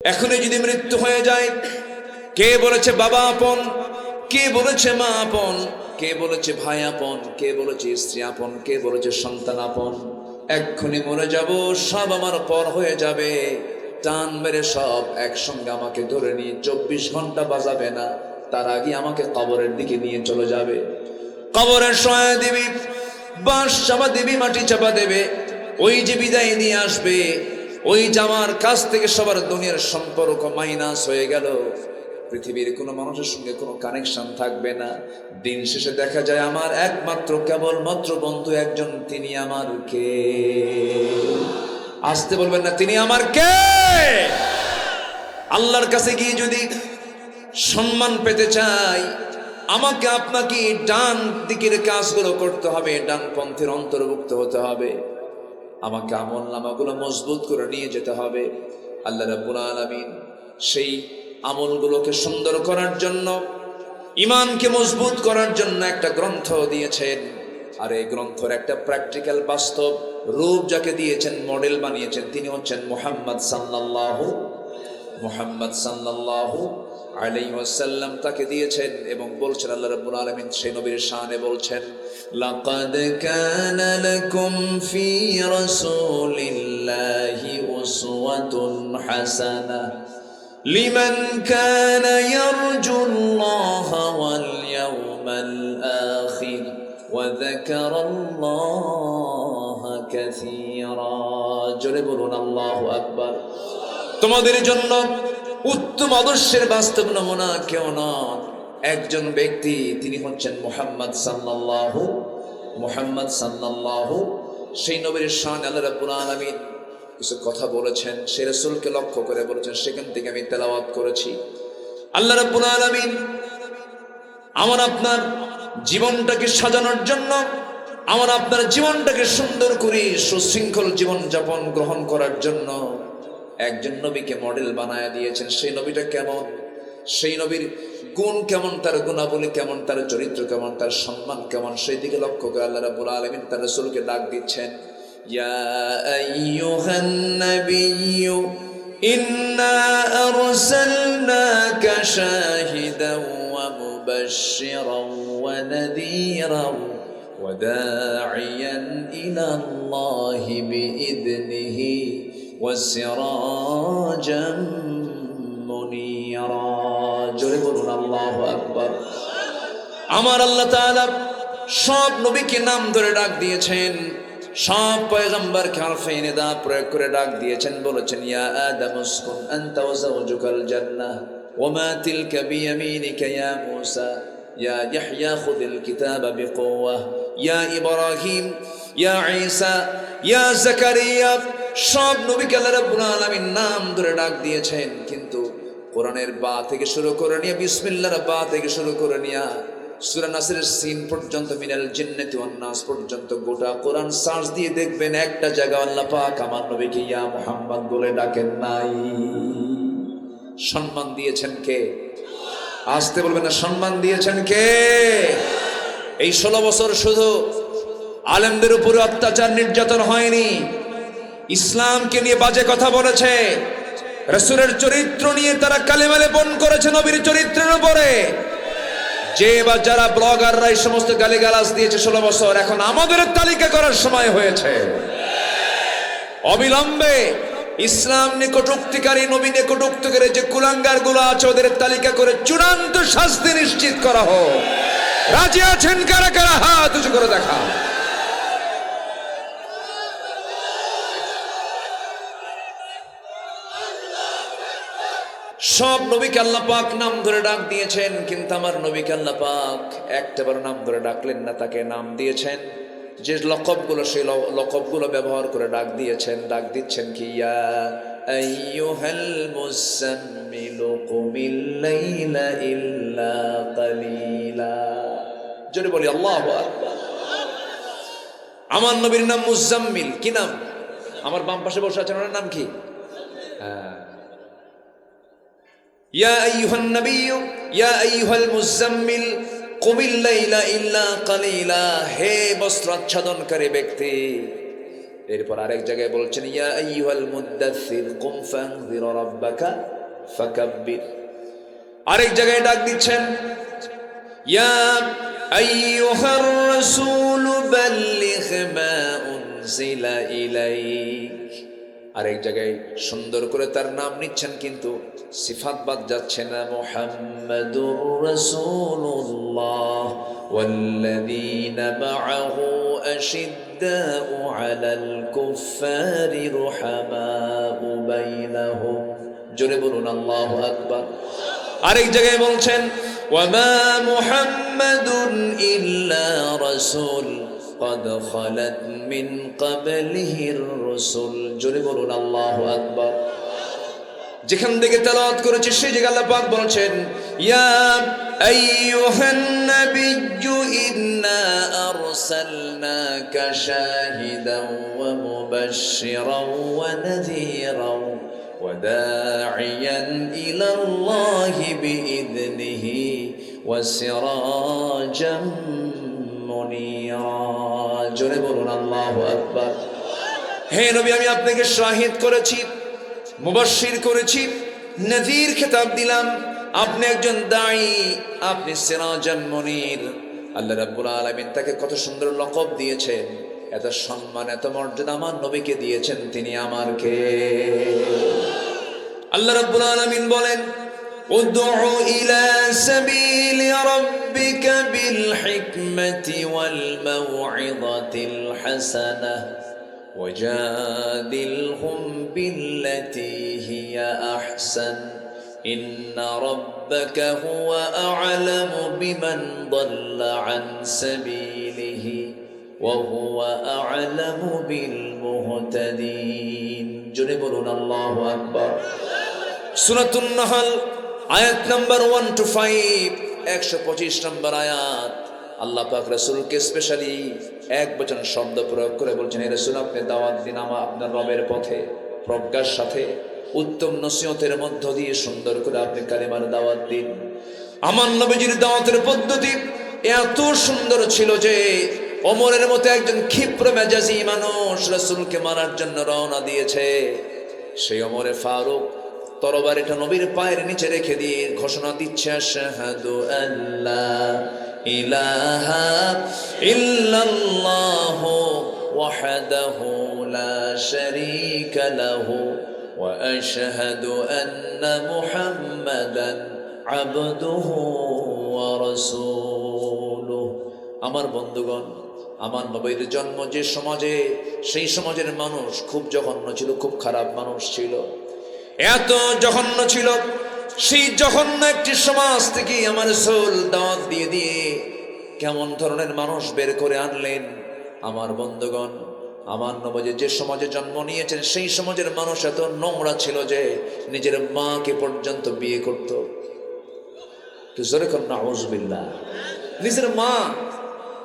এখনই যদি মৃত্যু হয়ে যায়, কে বলেছে বাবা আপন, কে বলেছে মা আপন, কে বলেছে ভাই আপন, কে বলেছে স্ত্রী আপন, কে বলেছে সন্তান আপন? এক্ষুনি মরে যাব, সব আমার পর হয়ে যাবে। টান মেরে সব একসঙ্গে আমাকে ধরে নিয়ে 24 ঘন্টা বাজাবে না, তার আগে আমাকে কবরের দিকে নিয়ে চলে যাবে। কবরের সহায় দিবি, বাঁশ চাপা দিবি, মাটি চাপা দেবে। ওই যে বিদায় নিয়ে আসবে, ওই জামার কাছ থেকে সবার দুনিয়ার সম্পর্ক মাইনাস হয়ে গেল। পৃথিবীর কোনো মানুষের সঙ্গে কোনো কানেকশন থাকবে না। দিন শেষে দেখা যায় আমার একমাত্র কেবলমাত্র বন্ধু একজন, তিনি আমার কে? আসতে বলবেন না, তিনি আমার কে? আল্লাহর কাছে গিয়ে যদি সম্মান পেতে চাই, আমাকে আপনাকে ডান দিকের কাজগুলো করতে হবে, ডান পন্থের অন্তর্ভুক্ত হতে হবে। আমাকে আমল নামাগুলো মজবুত করে নিয়ে যেতে হবে। আল্লাহ রাব্বুল আলামিন সেই আমলগুলোকে সুন্দর করার জন্য, ঈমানকে মজবুত করার জন্য একটা গ্রন্থ দিয়েছেন। আর এই গ্রন্থের একটা প্র্যাকটিক্যাল বাস্তব রূপ যাকে দিয়েছেন, মডেল বানিয়েছেন, তিনি হচ্ছেন মুহাম্মদ সাল্লাল্লাহু আলাইহি ওয়াসাল্লাম। তাকে দিয়েছেন এবং বলছেন, আল্লাহ রাব্বুল আলামিন সেই নবীর শানে বলছেন, লাকাদ কানা লাকুম ফি রাসূলিল্লাহি উসওয়াতুন হাসানাহ লিমান কানা ইয়ারজুল্লাহা ওয়াল ইয়াওমাল আখির ওয়া যাকারাল্লাহা কাসীরা। জোরে বলুন আল্লাহু আকবার। তোমাদের জন্য উত্তম আদর্শের বাস্তব নমুনা কেউ নন, একজন ব্যক্তি, তিনি হচ্ছেন মুহাম্মদ সাল্লাল্লাহু। সেই নবীর শান আল্লাহ রাব্বুল আলামিন কিছু কথা বলেছেন, সেই রাসূলকে লক্ষ্য করে বলেছেন, সেখান থেকে আমি তেলাওয়াত করেছি। আল্লাহ রাব্বুল আলামিন আমার আপনার জীবনটাকে সাজানোর জন্য, আমার আপনার জীবনটাকে সুন্দর করে সুশৃঙ্খল জীবন যাপন গ্রহণ করার জন্য একজন নবীকে মডেল বানায় দিয়েছেন। সেই নবীটা কেমন, সেই নবীর গুণ কেমন, তার গুণাবলী কেমন, তার চরিত্র কেমন, তার সম্মান কেমন, সেই দিকে লক্ষ্য করে আল্লাহ রাব্বুল আলামিন তার রাসূলকে ডাক দিচ্ছেন, ইয়া আইয়ুহান নাবিয়্যু ইন্না আরসালনাকা শাহিদাও ওয়া মুবাশশিরাও ওয়া নাযীরাও ওয়া দাঈয়ান ইলা আল্লাহি বিইذনিহি وسراجا منيرا। জোরে বলুন আল্লাহু আকবার। আমার আল্লাহ তাআলা সব নবীকে নাম ধরে ডাক দিয়েছেন, সব পয়গম্বরকে হরফে নিদা প্রয়োগ করে ডাক দিয়েছেন। বলেছেন, ইয়া আদম উসকুন আনতা ওয়া যাওজুকাল জান্নাহ ওয়া মা তিলকা বিয়ামিনিকা ইয়া মূসা ইয়া ইয়াহইয়া খুযিল কিতাবা বিকুওয়াহ ইয়া ইব্রাহিম ইয়া ঈসা ইয়া যাকারিয়া। সব নবীকে আল্লাহ রাব্বুল আলামিন নাম ধরে ডাক দিয়েছেন, কিন্তু কোরআনের বা থেকে শুরু করে নিয়ে, বিসমিল্লাহর বা থেকে শুরু করে নিয়ে সূরা নাসের সিন পর্যন্ত, মিনাল জিন্নাতি ওয়ান নাস পর্যন্ত গোটা কোরআন সার্চ দিয়ে দেখবেন একটা জায়গা আল্লাহ পাক আমার নবীকে ইয়া মুহাম্মদ বলে ডাকেন নাই। সম্মান দিয়েছেন কে? আসতে বলবেন না, সম্মান দিয়েছেন কে? এই 16 বছর শুধু আলেমদের উপরে অত্যাচার নির্যাতন হয়নি, ইসলামকে নিয়ে বাজে কথা বলেছে, রাসূলের চরিত্র নিয়ে তারা কালেমা লেপন করেছে নবীর চরিত্রের উপরে। যে বা যারা ব্লগাররা এই সমস্ত গালিগালাজ দিয়েছে 16 বছর, এখন আমাদের তালিকা করার সময় হয়েছে। অবিলম্বে ইসলাম নিকটুক্তিকারী, নবী নিকটুক্তিকারী যে কুলাঙ্গার গুলো আছে, ওদের তালিকা করে চূড়ান্ত শাস্তি নিশ্চিত করা হোক। রাজি আছেন কারা কারা? হাত উঁচু করে দেখা। সব নবীকে আল্লাহ পাক নাম ধরে ডাক দিয়েছেন, কিন্তু আমার নবীকে আল্লাহ পাক একটাবার নাম ধরে ডাকলেন না। তাকে নাম দিয়েছেন যে লকবগুলো, সেই লকবগুলো ব্যবহার করে ডাক দিয়েছেন। ডাক দিচ্ছেন কি, ইয়া আইয়ুহাল মুযাম্মিলু কুমিল লাইলা ইল্লা কালিলা। জোরে বলি আল্লাহু আকবার। আমার নবীর নাম মুযাম্মিল। কি নাম? আমার বাম পাশে বসে আছেন, ওনার নাম কি? ইয়া আইয়ুহান নাবিয়্যু ইয়া আইয়ুহাল মুযাম্মিল কুমিল লাইলা ইল্লা কালিলা। হে বস্ত্র আচ্ছাদনকারী ব্যক্তি, এরপর আরেক জায়গায় বলছেন ইয়া আইয়ুহাল মুদ্দাসসির কুম ফানযির রাব্বাকা ফাকাব্বির। আরেক জায়গায় ডাক দিচ্ছেন ইয়া আইয়ুহার রাসূল বাল্লিগ মা উনজিলা ইলাইক। আরেক জায়গায় সুন্দর করে তার নাম নিচ্ছেন কিন্তু সিফাত বাদ যাচ্ছে না। মুহাম্মাদুর রাসূলুল্লাহ ওয়াল্লাযীনা মাআহু আশিদ্দাউ আলাল কুফফারি রুহামাউ বাইনাহুম। জোরে বলুন আল্লাহু আকবার। আরেক জায়গায় বলছেন ওয়ামা মুহাম্মাদুন ইল্লা রাসূল قد خلت من قبله الرسل। জোরে বলুন আল্লাহু আকবার। যেখান থেকে তেলাওয়াত করেছি সেই জায়গায় আল্লাহ পাক বলছেন ইয়া আইয়ুহান নাবিয়্যু ইন্না আরসালনাকা শাহিদাও ওয়া মুবাশশিরাও ওয়া নাযীরাও ওয়া দা'iয়ান ইলাল্লাহি বিইذনিহি ওয়া সিরাজাম মুনীরা। জোরে বলুন আল্লাহু আকবার। হে নবী, আমি আপনাকে শাহিদ করেছি, মুবাশশির করেছি, নযীর খেতাব দিলাম। আপনি একজন দাঈ, আপনি সিরাজাম মুনীর। আল্লাহ রাব্বুল আলামিন তাকে কত সুন্দর লকব দিয়েছেন, এত সম্মান এত মর্যাদা আমার নবীকে দিয়েছেন। তিনি আমার কে? আল্লাহ রাব্বুল আলামিন বলেন উদউ ইলা সাবিলি রাব্বিকা বিল হিকমাতি ওয়াল মাউইযাতিল হাসানাহ ওয়াজাদিলহুম বিল্লাতী হিয়া আহসান ইন্না রাব্বাকা হুয়া আ'লামু বিমান দাল্লা আন সাবিলিহি ওয়া হুয়া আ'লামু বিল মুহতাদিন। জোরে বলুন আল্লাহু আকবার। সূরাতুন নাহল আয়াত নাম্বার 1-5, 125 নম্বর আয়াত। আল্লাহ পাক রাসূলকে স্পেশালি এক বচন শব্দ প্রয়োগ করে বলছেন, হে রাসূল, আপনি দাওয়াত দিন আপনার রবের পথে প্রজ্ঞার সাথে, উত্তম নসিহতের মধ্য দিয়ে সুন্দর করে আপনি কালিমার দাওয়াত দিন। আমার নবীজির দাওয়াতের পদ্ধতি এত সুন্দর ছিল যে ওমরের মতো একজন ক্ষিপ্র মেজাজি মানুষ রাসূলকে মারার জন্য রওনা দিয়েছে। সেই ওমরে ফারুক তরবারিটা নবীর পায়ের নিচে রেখে দিয়ে ঘোষণা দিচ্ছে আশহাদু আল্লা ইলাহা ইল্লাল্লাহু ওয়াহদাহু লা শারীকা লাহু ওয়া আশহাদু আন্না মুহাম্মাদান আবদুহু ওয়া রাসূলুহু। আমার বন্ধুগণ, আমার নবীর জন্ম যে সমাজে, সেই সমাজের মানুষ খুব জঘন্য ছিল, খুব খারাপ মানুষ ছিল, এত জঘন্য ছিল। সেই জঘন্য একটি সমাজ থেকে আমার রাসূল দাওয়াত দিয়ে দিয়ে কেমন ধরনের মানুষ বের করে আনলেন। আমার বন্ধুগণ, আমার নবী যে সমাজে জন্ম নিয়েছেন সেই সমাজের মানুষ এত নোংরা ছিল যে নিজের মাকে পর্যন্ত বিয়ে করত। তো জোরে কর নাউযুবিল্লাহ। নিজের মা,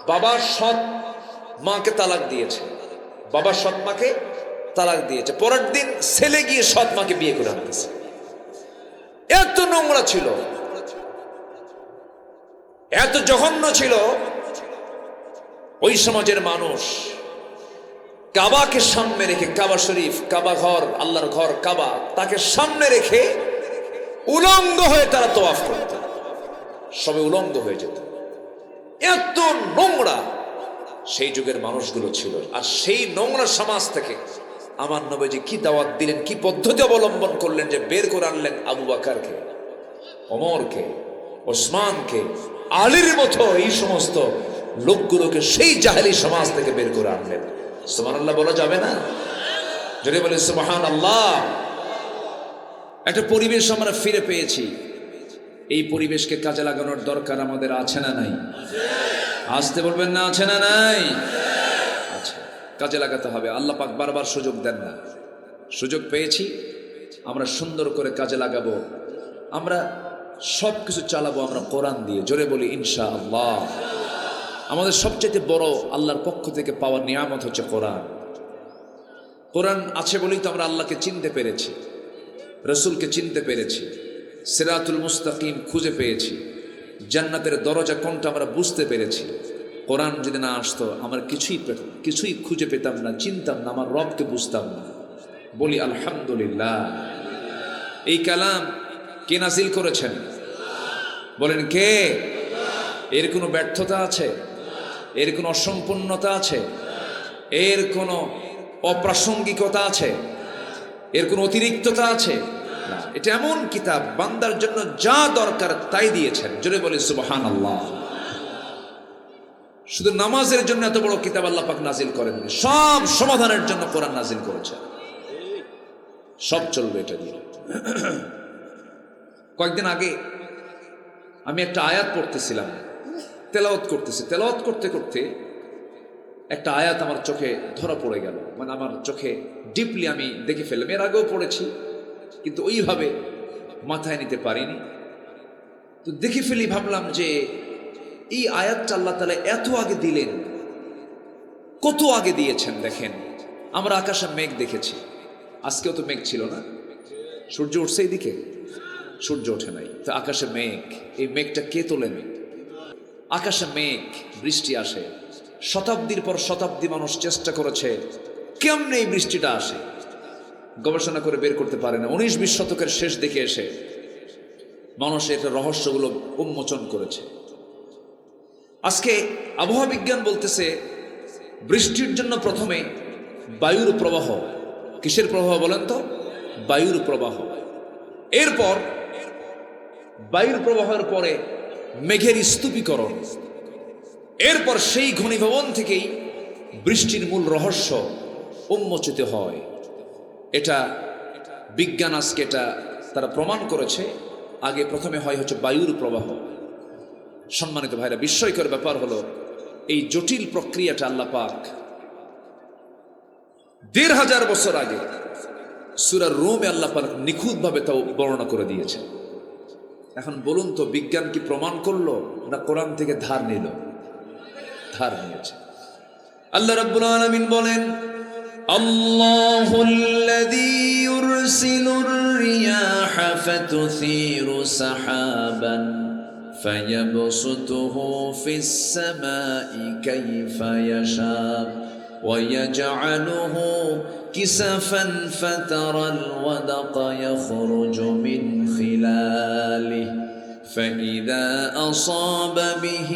বাবার সৎ মাকে তালাক দিয়েছে, বাবার সৎ মাকে তালাক দিয়েছে, পরের দিন ছেলে গিয়ে সৎ মাকে বিয়ে করে আনতেছে। এত নোংরা ছিল, এত জঘন্য ছিল ওই সমাজের মানুষ। কাবাকে সামনে রেখে, কাবা শরীফ, কাবা ঘর, আল্লাহর ঘর কাবা, তাকে সামনে রেখে উলঙ্গ হয়ে তারা তওয়াফ করত, সবে উলঙ্গ হয়ে যেত। এত নোংরা সেই যুগের মানুষগুলো ছিল। আর সেই নোংরা সমাজ থেকে আমার নবীজি কি দাওয়াত দিলেন, কি পদ্ধতি অবলম্বন করলেন যে বের করে আনলেন আবু বকরকে, ওমরকে, ওসমানকে, আলীর মতো এই সমস্ত লোকগুলোকে সেই জাহেলি সমাজ থেকে বের করে আনলেন। সুবহানাল্লাহ বলা যাবে না? যদি বলে সুবহানাল্লাহ। একটা পরিবেশ আমরা ফিরে পেয়েছি, এই পরিবেশকে কাজে লাগানোর দরকার আমাদের আছে না নাই? আসতে বলবেন না, আছে না নাই? আচ্ছা, কাজে লাগাতে হবে। আল্লাহ পাক বারবার সুযোগ দেন না, সুযোগ পেয়েছি আমরা সুন্দর করে কাজে লাগাবো। আমরা সব কিছু চালাবো আমরা কোরআন দিয়ে। জোরে বলি ইনশাআল্লাহ। আমাদের সবচেয়ে বড় আল্লাহর পক্ষ থেকে পাওয়ার নিয়ামত হচ্ছে কোরআন। কোরআন আছে বলেই তো আমরা আল্লাহকে চিনতে পেরেছি, রসুলকে চিনতে পেরেছি, সিরাতুল মুস্তাকিম খুঁজে পেয়েছি, জান্নাতের দরজা কোনটা আমরা বুঝতে পেরেছি। কোরআন যদি না আসতো আমার কিছুই খুঁজে পেতাম না, চিনতাম না, আমার রবকে বুঝতাম না। বলি আলহামদুলিল্লাহ। এই কালাম কে নাজিল করেছেন? বলেন কে? এর কোনো ব্যর্থতা আছে? এর কোনো অসম্পূর্ণতা আছে? এর কোনো অপ্রাসঙ্গিকতা আছে? এর কোনো অতিরিক্ততা আছে? না, এটা এমন কিতাব বান্দার জন্য যা দরকার তাই দিয়েছেন। জোরে বলি সুবহানাল্লাহ। শুধু নামাজের জন্য এত বড় কিতাব আল্লাহ পাক নাজিল করেননি, সব সমাধানের জন্য কোরআন নাজিল করেছেন। সব চলবে এটা দিয়ে। কয়েকদিন আগে আমি একটা আয়াত পড়তেছিলাম, তেলাওয়াত করতেছি। তেলাওয়াত করতে করতে একটা আয়াত আমার চোখে ধরা পড়ে গেল, মানে আমার চোখে ডিপলি আমি দেখে ফেললাম। এর আগেও পড়েছি কিন্তু ওইভাবে মাথায় নিতে পারিনি। তো দেখে ফেলি, ভাবলাম যে এই আয়াতটা আল্লাহ তাআলা এত আগে দিলেন, কত আগে দিয়েছেন। দেখেন, আমরা আকাশে মেঘ দেখেছি, আজকেও তো মেঘ ছিল না। সূর্য উঠছে এইদিকে, সূর্য ওঠে নাই, তো আকাশে মেঘ। এই মেঘটা কে তোলেন? আকাশে মেঘ, বৃষ্টি আসে। শতাব্দীর পর শতাব্দী মানুষ চেষ্টা করেছে কেমনে এই বৃষ্টিটা আসে, গবেষণা করে বের করতে পারে না। 19-20 শতকের শেষ দিকে এসে মানুষ এটা রহস্যগুলো উন্মোচন করেছে। আজকে আবহাওয়া বিজ্ঞান বলতেছে বৃষ্টির জন্য প্রথমে বায়ুর প্রবাহ। কিসের প্রবাহ বলেন তো? বায়ুর প্রবাহ। এরপর বায়ুর প্রবাহের পরে মেঘের স্তূপীকরণ। এরপর সেই ঘনীভবন থেকেই বৃষ্টির মূল রহস্য উন্মোচিত হয়। এটা বিজ্ঞান আজকে এটা তারা প্রমাণ করেছে। আগে প্রথমে হচ্ছে বায়ুর প্রবাহ। সম্মানিত ভাইরা, বিস্ময়কর ব্যাপার হলো এই জটিল প্রক্রিয়াটা আল্লাহ পাক ১৫০০ বছর আগে সূরা রুমে আল্লাহ পাক নিখুঁতভাবে তাও বর্ণনা করে দিয়েছে। এখন বলুন তো, বিজ্ঞান কি প্রমাণ করলো না কোরআন থেকে ধার নিল? ধার নিয়েছে। আল্লাহ রাব্বুল আলামিন বলেন, আল্লাহুল্লাযী ইউরসিলুর রিয়াহা ফাতুসীরু সাহাবান ফায়াবসুতুহু ফিস সামাই কাইফা ইয়াশা ওয়া ইয়াজআলুহু কিসাফান ফাতারাল ওয়াদাকা ইয়াখরুজু মিন খিলালিহি فإذا أصاب به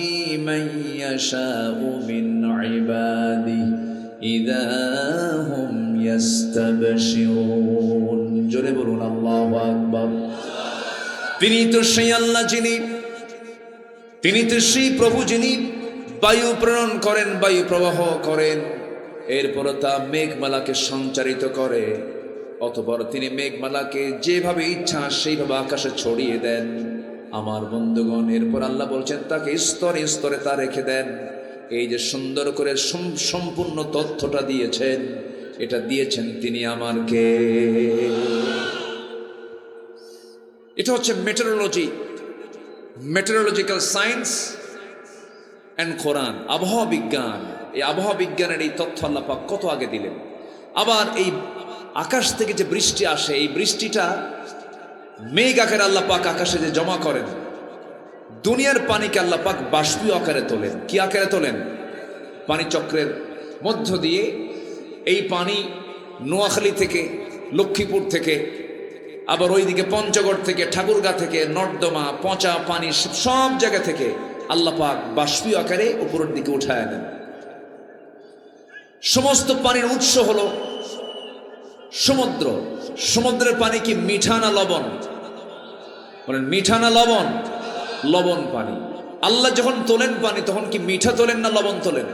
من يشاء من عباده إذا هم يستبشرون জোরে বলুন আল্লাহু আকবার। তিনি তো সেই আল্লাহ যিনি, তিনি তো সেই প্রভু যিনি বায়ু প্রেরণ করেন, বায়ু প্রবাহ করেন, এরপর তা মেঘমালাকে সঞ্চারিত করে। অতঃপর তিনি মেঘমালাকে যেভাবে ইচ্ছা সেইভাবে আকাশে ছড়িয়ে দেন। আমার বন্ধুগণ, এরপর আল্লাহ বলছেন তাকে স্তরে স্তরে তা রেখে দেন। এই যে সুন্দর করে সম্পূর্ণ তথ্যটা দিয়েছেন, এটা দিয়েছেন তিনি আমারকে। এটা হচ্ছে মেটেরোলজিক্যাল সায়েন্স অ্যান্ড কোরআন, আবহাওয়া বিজ্ঞান। এই আবহাওয়া বিজ্ঞানের এই তথ্য আল্লাহ পাক কত আগে দিলেন। আবার এই আকাশ থেকে যে বৃষ্টি আসে, এই বৃষ্টিটা মেঘ আকারে আল্লাহ পাক আকাশে যে জমা করেন, দুনিয়ার পানিকে আল্লাহ পাক বাষ্পীয় আকারে তোলেন। কি আকারে তোলেন? পানি চক্রের মধ্য দিয়ে এই পানি নোয়াখালী থেকে, লক্ষ্মীপুর থেকে, আবার ওইদিকে পঞ্চগড় থেকে, ঠাকুরগাঁ থেকে, নর্দমা, পচা পানি, সব জায়গা থেকে আল্লাহ পাক বাষ্পীয় আকারে উপরের দিকে উঠায় নেন। সমস্ত পানির উৎস হলো সমুদ্র। সমুদ্রের পানি কি মিঠা না লবণ? বলেন মিঠা না লবণ? লবণ পানি। আল্লাহ যখন তোলেন পানি, তখন কি মিঠা তোলেন না লবণ তোলেন?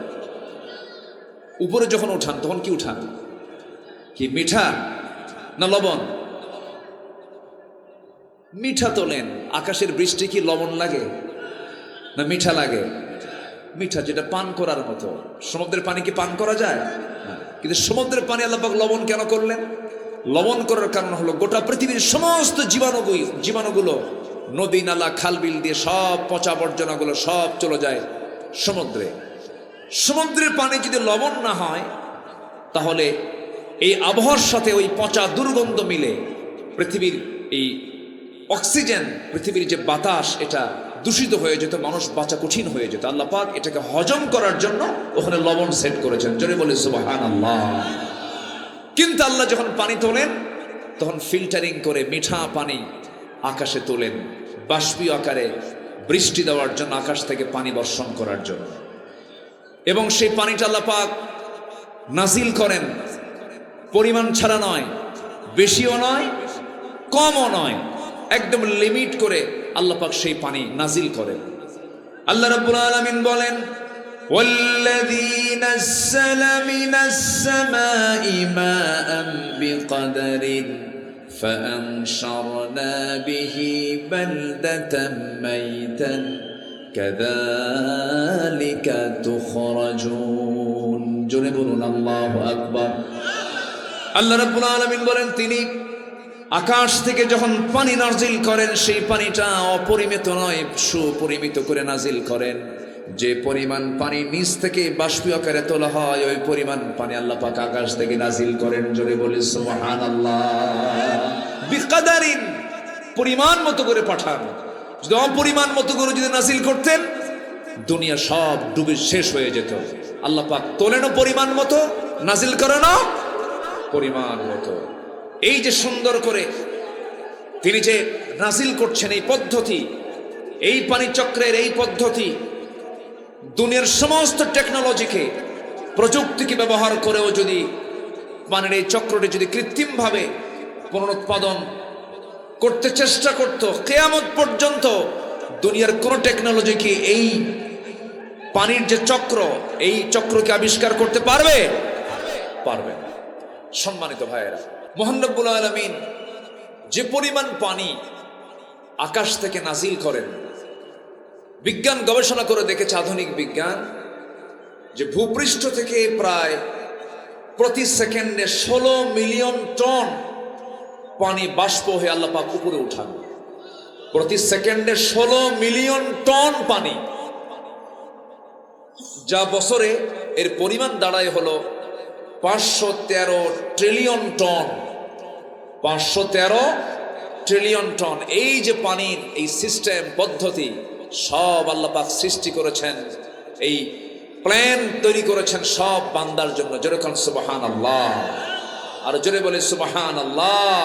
উপরে যখন উঠান তখন কি উঠান? কি মিঠা না লবণ? মিঠা তোলেন। আকাশের বৃষ্টি কি লবণ লাগে না মিঠা লাগে? মিঠা, যেটা পান করার মতো। সমুদ্রের পানি কি পান করা যায়? কিন্তু সমুদ্রের পানি আল্লাহ পাক লবণ কেন করলেন? লবণ করার কারণ হলো গোটা পৃথিবীর সমস্ত জীবাণুগুলো নদী নালা খাল বিল দিয়ে সব পচা আবর্জনাগুলো সব চলে যায় সমুদ্রে। সমুদ্রের পানি যদি লবণ না হয়, তাহলে এই আবহাওয়ার সাথে ওই পচা দুর্গন্ধ মিলে পৃথিবীর এই অক্সিজেন, পৃথিবীর যে বাতাস, এটা দূষিত হয়ে যেত, মানুষ বাঁচা কঠিন হয়ে যেত। আল্লাহ পাক এটাকে হজম করার জন্য ওখানে লবণ সেট করেছেন। জোরে বলে সুবহানাল্লাহ। কিন্তু আল্লাহ যখন পানি তোলেন তখন ফিল্টারিং করে মিঠা পানি আকাশে তোলেন, বাষ্পীয় আকারে বৃষ্টি দেওয়ার জন্য, আকাশ থেকে পানি বর্ষণ করার জন্য। এবং সেই পানিটা আল্লাহ পাক নাজিল করেন, পরিমাণ ছাড়া নয়, বেশিও নয় কমও নয়, একদম লিমিট করে আল্লাহ পাক সেই পানি নাজিল করেন। আল্লাহ রাব্বুল আলামিন বলেন, ওয়াল্লাযী নাযালা মিনাস সামাই মাআন বিকদরিন ফাআনশারনা বিহি বালদাতাম মাইতান কাযালিকা তুখরাজুন। জোরে বলুন আল্লাহু আকবার। আল্লাহ রাব্বুল আলামিন বলেন, তিনি আকাশ থেকে যখন পানি নাজিল করেন, সেই পানিটা অপরিমিত নয়, সুপরিমিত করে নাজিল করেন। যে পরিমাণ পানি নিচ থেকে বাষ্পীয় আকারে তোলা হয়, ওই পরিমাণ পানি আল্লাহ পাক আকাশ থেকে নাজিল করেন। জোরে বলি সুবহানাল্লাহ। বিকদারিন, পরিমাণ মতো করে পাঠান। যদি অপরিমাণ মতো করে যদি নাজিল করতেন, দুনিয়া সব ডুবে শেষ হয়ে যেত। আল্লাহ পাক তোলেনও পরিমাণ মতো, নাজিল করেনও পরিমাণ মতো। এই যে সুন্দর করে তিনি যে নাজিল করছেন, এই পদ্ধতি, এই পানি চক্রের এই পদ্ধতি, দুনিয়ার সমস্ত টেকনোলজিকে, প্রযুক্তিকে ব্যবহার করেও যদি পানির এই চক্রটি যদি কৃত্রিমভাবে পুনরুৎপাদন করতে চেষ্টা করত, কিয়ামত পর্যন্ত দুনিয়ার কোন টেকনোলজিকে এই পানির যে চক্র, এই চক্রকে আবিষ্কার করতে পারবে? পারবে না। সম্মানিত ভাইয়েরা, মহান রব্বুল আলামিন যে পরিমাণ পানি আকাশ থেকে নাজিল করেন, বিজ্ঞান গবেষণা করে দেখেছে, আধুনিক বিজ্ঞান, যে ভূপৃষ্ঠ থেকে প্রায় প্রতি সেকেন্ডে 16 মিলিয়ন টন পানি বাষ্প হয়ে আল্লাহ পাক উপরে উঠান। প্রতি সেকেন্ডে 16 মিলিয়ন টন পানি, যা বছরে এর পরিমাণ দাঁড়ায় হলো 513 ট্রিলিয়ন টন। 513 trillion ton. এই যে পানির এই সিস্টেম পদ্ধতি, সব আল্লাহ পাক সৃষ্টি করেছেন, এই প্ল্যান তৈরি করেছেন সব বান্দার জন্য। জোরে কোন সুবহানাল্লাহ। আর জোরে বলে সুবহানাল্লাহ।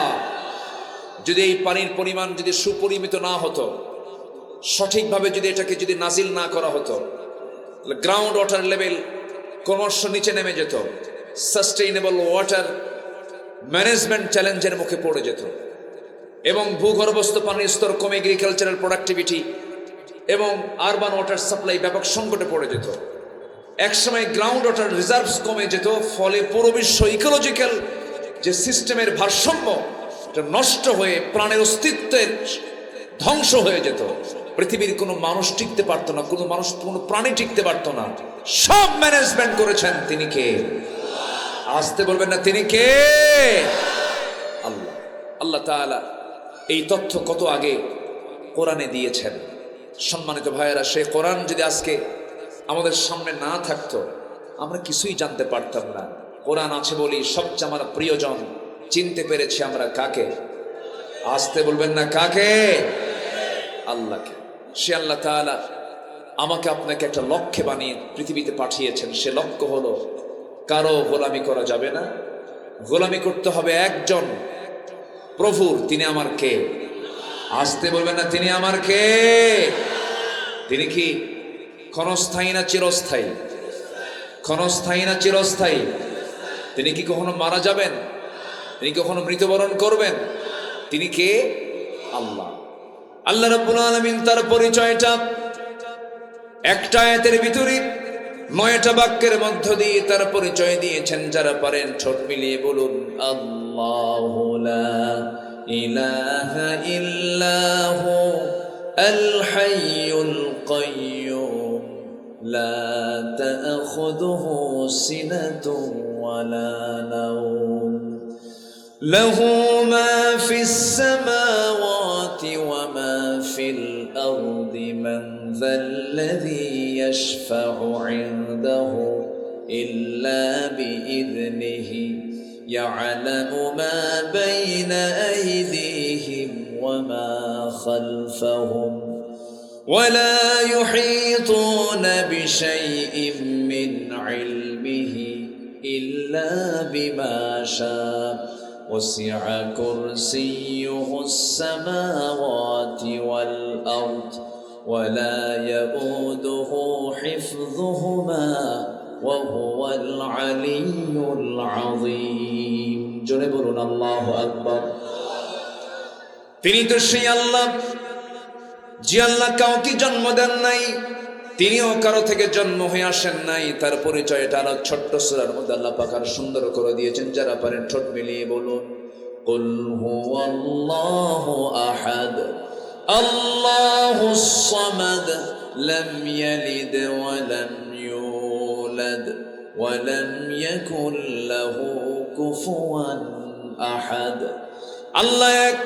যদি এই পানির পরিমাণ যদি সুপরিমিত না হতো, সঠিকভাবে যদি এটাকে যদি নাজিল না করা হতো, গ্রাউন্ড ওয়াটার লেভেল ক্রমশ নিচে নেমে যেত, সাস্টেইনেবল ওয়াটার ম্যানেজমেন্ট চ্যালেঞ্জের মুখে পড়ে যেত, এবং ভূগর্ভস্থ পানির স্তর কমে এগ্রিকালচারাল প্রোডাক্টিভিটি এবং আরবান ওয়াটার সাপ্লাই ব্যাপক সংকটে পড়ে যেত। একসময় গ্রাউন্ড ওয়াটার রিজার্ভস কমে যেত, ফলে পুরো বিশ্ব ইকোলজিক্যাল যে সিস্টেমের ভারসাম্য নষ্ট হয়ে প্রাণের অস্তিত্বের ধ্বংস হয়ে যেত। পৃথিবীর কোনো মানুষ টিকতে পারতো না, কোনো প্রাণী টিকতে পারতো না। সব ম্যানেজমেন্ট করেছেন তিনি কে? আসতে বলবেন না, তিনি কে? আল্লাহ। আল্লাহ তাআলা এই তথ্য কত আগে কোরআনে দিয়েছেন। সম্মানিত ভাইয়েরা, সেই কোরআন যদি আজকে আমাদের সামনে না থাকতো, আমরা কিছুই জানতে পারতাম না। কোরআন আছে বলি সবচেয়ে আমার প্রিয়জন চিনতে পেরেছি আমরা কাকে। আসতে বলবেন না, কাকে? আল্লাহকে। সে আল্লাহ তাআলা আমাকে আপনাকে একটা লক্ষ্যে বানিয়ে পৃথিবীতে পাঠিয়েছেন। সে লক্ষ্য হলো, কারো গোলামি করা যাবে না, গোলামি করতে হবে একজন প্রভুর। তিনি আমার কে? আসতে বলবেন না, তিনি আমার কে? তিনি কি ক্ষণস্থায়ী না চিরস্থায়ী? ক্ষণস্থায়ী না চিরস্থায়ী? তিনি কি কখনো মারা যাবেন? তিনি কখনো মৃত্যুবরণ করবেন? তিনি কে? আল্লাহ। আল্লাহ রাব্বুল আলামিন তার পরিচয়টা একটা আয়াতের ভিতরে 9টা বাক্যের মধ্য দিয়ে তার পরিচয় দিয়েছেন। যারা পারেন ঠোঁট মিলিয়ে বলুন, আল্লাহু লা ইলাহা ইল্লাহু আল হাইয়ুল কাইয়্যুম লা তা'খুযুহু সিনাতুন ওয়ালা নাওম লাহু মা ফিস সামাওয়াতি ওয়া মা ফিল আরদি মান যাল্লাযী ইয়াশফা'ু 'ইনদাহু ইল্লা বিইذনিহি ইয়া'লামু মা বাইনা আইদিহিম ওয়া মা খালফাহুম ولا يحيطون بشيء من علمه إلا بما شاء وسع كرسيه السماوات والأرض ولا يؤوده حفظهما وهو العلي العظيم জোরে বলুন আল্লাহু আকবার। তিনি তো সেই আল্লাহ যে আল্লাহ কাউকে জন্ম দেন নাই, তিনিও কারো থেকে জন্ম হয়ে আসেন নাই। তার পরিচয় এটা আরো ছোট্ট সূরার মধ্যে আল্লাহ পাক আর সুন্দর করে দিয়েছেন। যারা পারেন ঠোঁট মিলিয়ে বলুন, কুল হুয়াল্লাহু আহাদ আল্লাহুস সামাদ লাম ইয়ালিদ ওয়া লাম ইউলাদ ওয়া লাম ইয়াকুল লাহু কুফুয়ান আহাদ। আল্লাহ এক,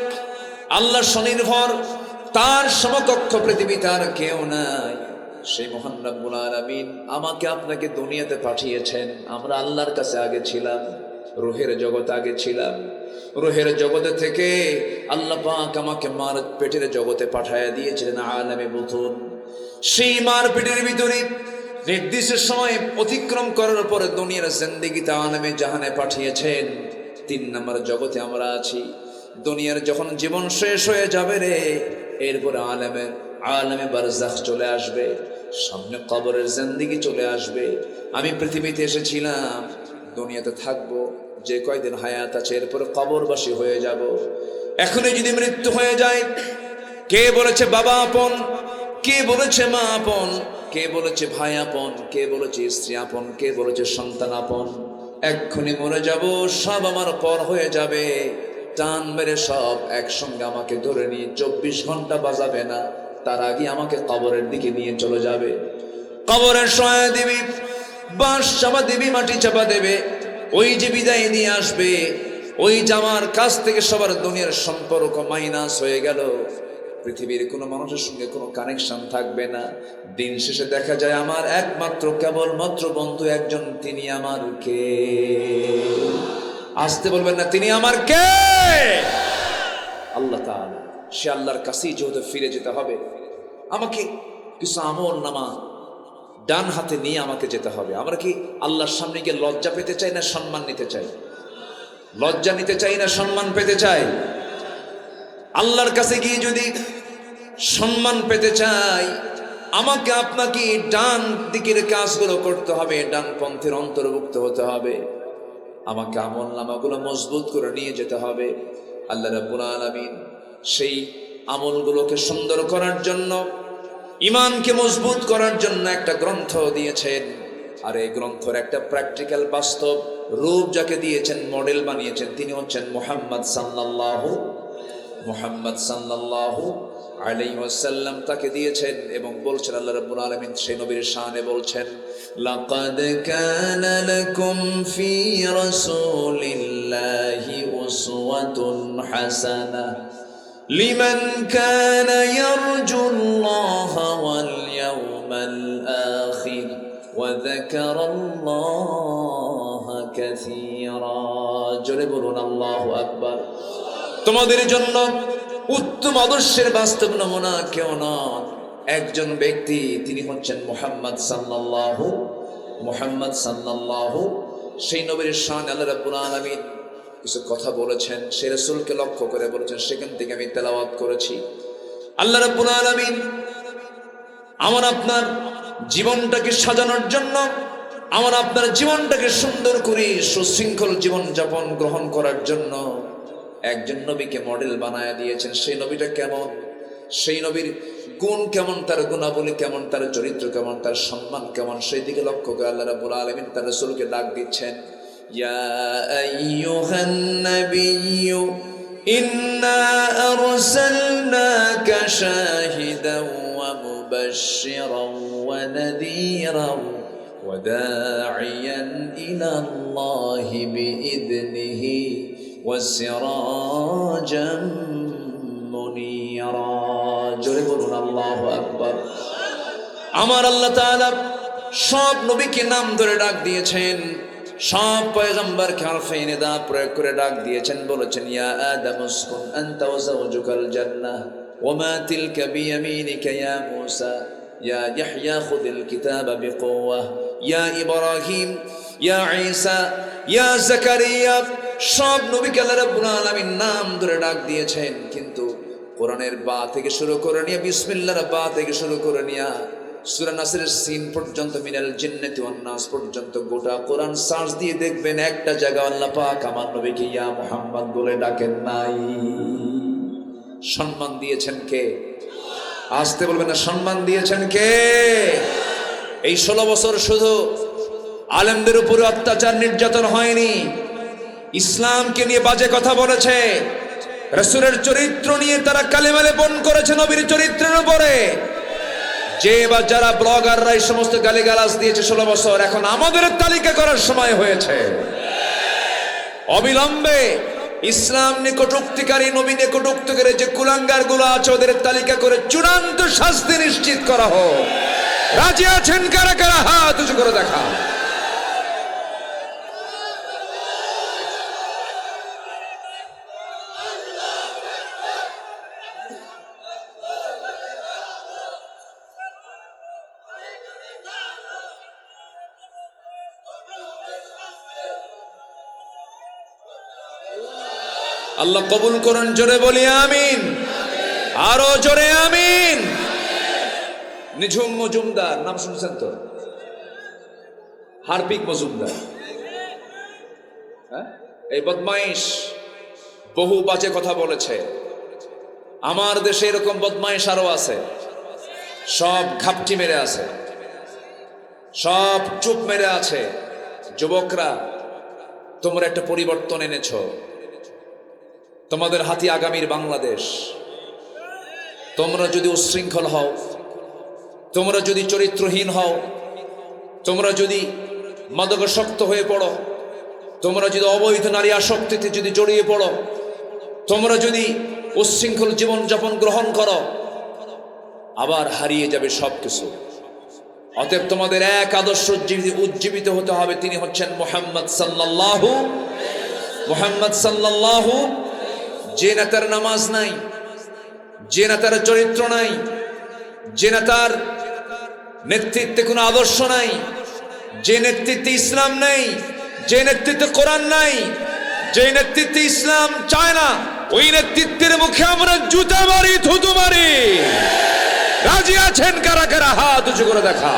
আল্লাহ স্বনির্ভর, তার সমকক্ষ পৃথিবীতে আর কেউ নাই। সেই মহান রব্বুল আলামিন আমাকে আপনাকে দুনিয়াতে পাঠিয়েছেন। আমরা আল্লাহর কাছে আগে ছিলাম, রূহের জগতে আগে ছিলাম। রূহের জগতে থেকে আল্লাহ পাক আমাকে মার পেটের জগতে পাঠায়া দিয়েছিলেন আলামে বুতুন। সেই মার পেটের ভিতরে নির্দিষ্ট সময় অতিক্রম করার পরে দুনিয়ার জিন্দেগিতে আলামে জাহানে পাঠিয়েছেন। 3 নম্বর জগতে আমরা আছি। দুনিয়ার যখন জীবন শেষ হয়ে যাবে রে, এরপরে আলামে বারজাখ চলে আসবে, সামনে কবরের জিন্দেগি চলে আসবে। আমি পৃথিবীতে এসেছিলাম, দুনিয়াতে থাকবো, যে কয়দিন হায়াত আছে এরপরে কবরবাসী হয়ে যাব। এখনই যদি মৃত্যু হয়ে যায়, কে বলেছে বাবা আপন, কে বলেছে মা আপন, কে বলেছে ভাই আপন, কে বলেছে স্ত্রী আপন, কে বলেছে সন্তান আপন? এক্ষুনি মরে যাব, সব আমার পর হয়ে যাবে। টান মেরে সব একসঙ্গে আমাকে ধরে নিয়ে 24 ঘন্টা বাজাবে না, তার আগে আমাকে কবরের দিকে নিয়ে চলে যাবে। কবরের সহায় দিবি, বাঁশ চাপা দিবি, মাটি চাপা দেবে। ওই যে বিদায় নিয়ে আসবে, ওই জামার কাছ থেকে সবার দুনিয়ার সম্পর্ক মাইনাস হয়ে গেল। পৃথিবীর কোনো মানুষের সঙ্গে কোনো কানেকশন থাকবে না। দিন শেষে দেখা যায় আমার একমাত্র কেবলমাত্র বন্ধু একজন, তিনি আমার কে? আসতে বলবেন না, তিনি আমার কে? আল্লাহ তাআলা। সে আল্লাহর কাছেই যেহেতু ফিরে যেতে হবে, আমাকে কিছু আমল নামা ডান হাতে নিয়ে আমাকে যেতে হবে। আমরা কি আল্লাহর সামনে গিয়ে লজ্জা পেতে চাই না সম্মান নিতে চাই? লজ্জা নিতে চাই না সম্মান পেতে চাই? আল্লাহর কাছে গিয়ে যদি সম্মান পেতে চাই, আমাকে আপনাকে ডান দিকের কাজগুলো করতে হবে, ডান পন্থের অন্তর্ভুক্ত হতে হবে। আমাকে আমল নামাগুলো মজবুত করে নিয়ে যেতে হবে। আল্লাহ রাব্বুল আলামিন সেই আমলগুলোকে সুন্দর করার জন্য, ইমানকে মজবুত করার জন্য একটা গ্রন্থ দিয়েছেন। আর এই গ্রন্থের একটা প্র্যাকটিক্যাল বাস্তব রূপ যাকে দিয়েছেন, মডেল বানিয়েছেন, তিনি হচ্ছেন মুহাম্মদ সাল্লাল্লাহু আলাইহি ওয়াসাল্লাম। তাকে দিয়েছেন এবং বলছেন আল্লাহ রাব্বুল আলামিন সেই নবীর শানে বলছেন, লাকাদ কানা লাকুম ফি রাসূলিল্লাহি উসওয়াতুন হাসানাহ লিমান কানা ইয়ারজুল্লাহা ওয়াল ইয়াওমাল আখির ওয়া যাকারাল্লাহা কাসীরা। জোরে বলুন আল্লাহু আকবার। তোমাদের জন্য উত্তম আদর্শের বাস্তব নমুনা কেউ নন, একজন ব্যক্তি, তিনি হচ্ছেন মুহাম্মদ সাল্লাল্লাহু। সেই নবীর শান আল্লাহ রাব্বুল আলামিন কিছু কথা বলেছেন, সেই রাসূলকে লক্ষ্য করে বলেছেন, সেখান থেকে আমি তেলাওয়াত করেছি। আল্লাহ রাব্বুল আলামিন আমার আপনার জীবনটাকে সাজানোর জন্য, আমার আপনার জীবনটাকে সুন্দর করে সুশৃঙ্খল জীবন যাপন গ্রহণ করার জন্য একজন নবীকে মডেল বানায় দিয়েছেন। সেই নবীটা কেমন, সেই নবীর গুণ কেমন, তার গুণাবলী কেমন, তার চরিত্র কেমন, তার সম্মান কেমন, সেই দিকে লক্ষ্য করে আল্লাহ রাব্বুল আলামিন তার রাসূলকে ডাক দিচ্ছেন, ইয়া আইয়ুহান নাবিয়্যু ইন্না আরসালনাকা শাহিদান ওয়া মুবাশশিরান ওয়া নাযীরান ওয়া দা'iয়ান ইলা আল্লাহি বিইذনিহি ওয়াসিরাজাম মুনীরা। জোরে বলুন আল্লাহু আকবার। আমার আল্লাহ তাআলা সব নবীকে নাম ধরে ডাক দিয়েছেন, সব পয়গম্বরকে হরফে নিদা প্রয়োগ করে ডাক দিয়েছেন। বলেছেন, ইয়া আদম উসকুন আনতা ওয়া যাওজুকাল জান্নাহ وما تلك بيمينك يا موسى يا يحيى خذ الكتاب بقوة يا إبراهيم يا عيسى يا زكريا সব নবীকে আল্লাহ রাব্বুল আলামিন নাম ধরে ডাক দিয়েছেন, কিন্তু কোরআনের বা থেকে শুরু করে নিয়ে বিসমিল্লাহর বা থেকে শুরু করে নিয়ে সূরা নাসরের সিন পর্যন্ত মিনাল জিন্নাতি ওয়ান নাস পর্যন্ত গোটা কোরআন সার্চ দিয়ে দেখবেন একটা জায়গা আল্লাহ পাক আমার নবীকে ইয়া মুহাম্মদ বলে ডাকেন নাই। সম্মান দিয়েছেন কে? আসতে বলবেন না, সম্মান দিয়েছেন কে? এই 16 বছর শুধু আলেমদের উপরে অত্যাচার নির্যাতন হয়নি, ইসলামকে নিয়ে বাজে কথা বলেছে, রাসূলের চরিত্র নিয়ে তারা কালেমা লেপন করেছে নবীর চরিত্রের উপরে। যে বা যারা ব্লগাররা এই সমস্ত গালিগালাজ দিয়েছে 16 বছর, এখন আমাদের তালিকা করার সময় হয়েছে। অবিলম্বে ইসলাম নিকটুক্তিকারী নবী নিকটুক্তিকারী যে কুলাঙ্গার গুলো আছে ওদের তালিকা করে চূড়ান্ত শাস্তি নিশ্চিত করা হোক। রাজি আছেন কারা কারা? হাত উঁচু করে দেখা। আল্লাহ কবুল করুন, জোরে বলি আমিন, আরো জোরে আমিন। নিঝুম মজুমদার নাম শুনছেন তো? হার্পিক মজুমদার, এই বদমাইশ বহু বাজে কথা বলেছে। আমার দেশে এরকম বদমাইশ আরো আছে, সব ঘাপটি মেরে আছে, সব চুপ মেরে আছে। যুবকরা, তোমরা একটা পরিবর্তন এনেছো, তোমাদের হাতে আগামীর বাংলাদেশ। তোমরা যদি উচ্ছৃঙ্খল হও, তোমরা যদি চরিত্রহীন হও, তোমরা যদি মাদকাসক্ত হয়ে পড়ো, তোমরা যদি অবৈধ নারী আসক্তিতে যদি জড়িয়ে পড়ো, তোমরা যদি উচ্ছৃঙ্খল জীবনযাপন গ্রহণ করো, আবার হারিয়ে যাবে সবকিছু। অতএব তোমাদের এক আদর্শ উজ্জীবিত হতে হবে, তিনি হচ্ছেন মুহাম্মদ সাল্লাল্লাহু। যে নেতার নামাজ নাই, যে নেতার চরিত্র নাই, যে নেতার নেতৃত্বে কোনো আদর্শ নাই, যে নেতৃত্বে ইসলাম নেই, যে নেতৃত্বে কোরআন নাই, যে নেতৃত্বে ইসলাম চায় না, ওই নেতৃত্বের মুখে আমরা জুতা মারি, থুতু মারি। রাজি আছেন কারা কারা? হাত উঁচু করে দেখা।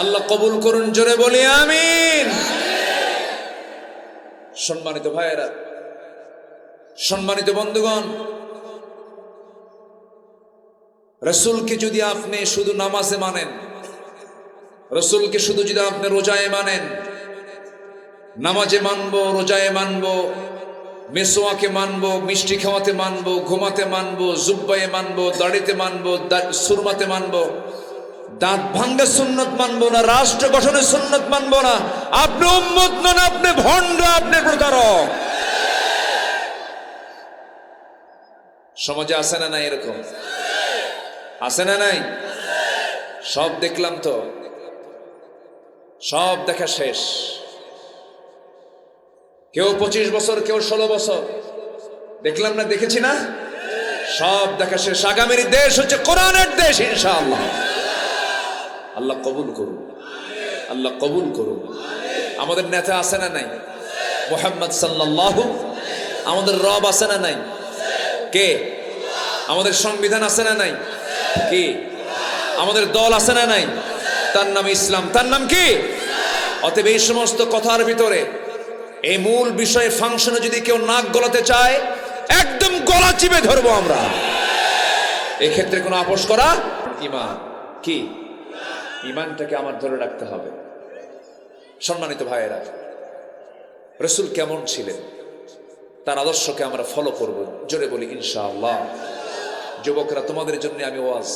আল্লাহ কবুল করুন, জোরে বলি আমিন। সম্মানিত ভাইয়েরা, সম্মানিত বন্ধুগণ, রাসূলকে যদি আপনি শুধু নামাজে মানেন, রাসূলকে শুধু যদি আপনি রোজায় মানেন, নামাজে মানবো, রোজায় মানবো, মেসোয়াকে মানবো, মিষ্টি খাওয়াতে মানবো, ঘুমাতে মানবো, জুব্বায়ে মানবো, দাড়িতে মানবো, সুরমাতে মানবো, দাঁত ভাঙ্গা সুন্নত মানবো না, রাষ্ট্র গঠনের সুন্নত মানবো না, আপনি উম্মত নন, আপনি ভণ্ড, আপনি প্রতারক। সমাজে আছে না নাই? এরকম আছে না নাই? সব দেখলাম তো, সব দেখা শেষ। কেউ 25 বছর, কেউ 16 বছর, দেখলাম না, দেখেছি না, সব দেখা শেষ। আগামীর দেশ হচ্ছে কোরআনের দেশ ইনশাআল্লাহ। আল্লাহ কবুল করুন, আল্লাহ কবুল করুন। আমাদের নেতা আছে না নাই? মুহাম্মদ সাল্লাল্লাহু। আমাদের রব আছে না নাই? কে? আমাদের সংবিধান আছে না নাই? কি? আমাদের দল আছে না নাই? তার নাম ইসলাম। তার নাম কি? অতএব এই সমস্ত কথার ভিতরে এই মূল বিষয়ে ফাংশনে যদি কেউ নাক গলাতে চায়, একদম গলা চিপে ধরবো আমরা। এক্ষেত্রে কোনো আপোষ করা ইমান কি? ইমানটাকে আমার ধরে রাখতে হবে। সম্মানিত ভাইয়েরা, রাসূল কেমন ছিলেন, তার আদর্শকে আমরা ফলো করব। জোরে বলি ইনশাআল্লাহ। যুবকরা, তোমাদের জন্য আমি ওয়াজ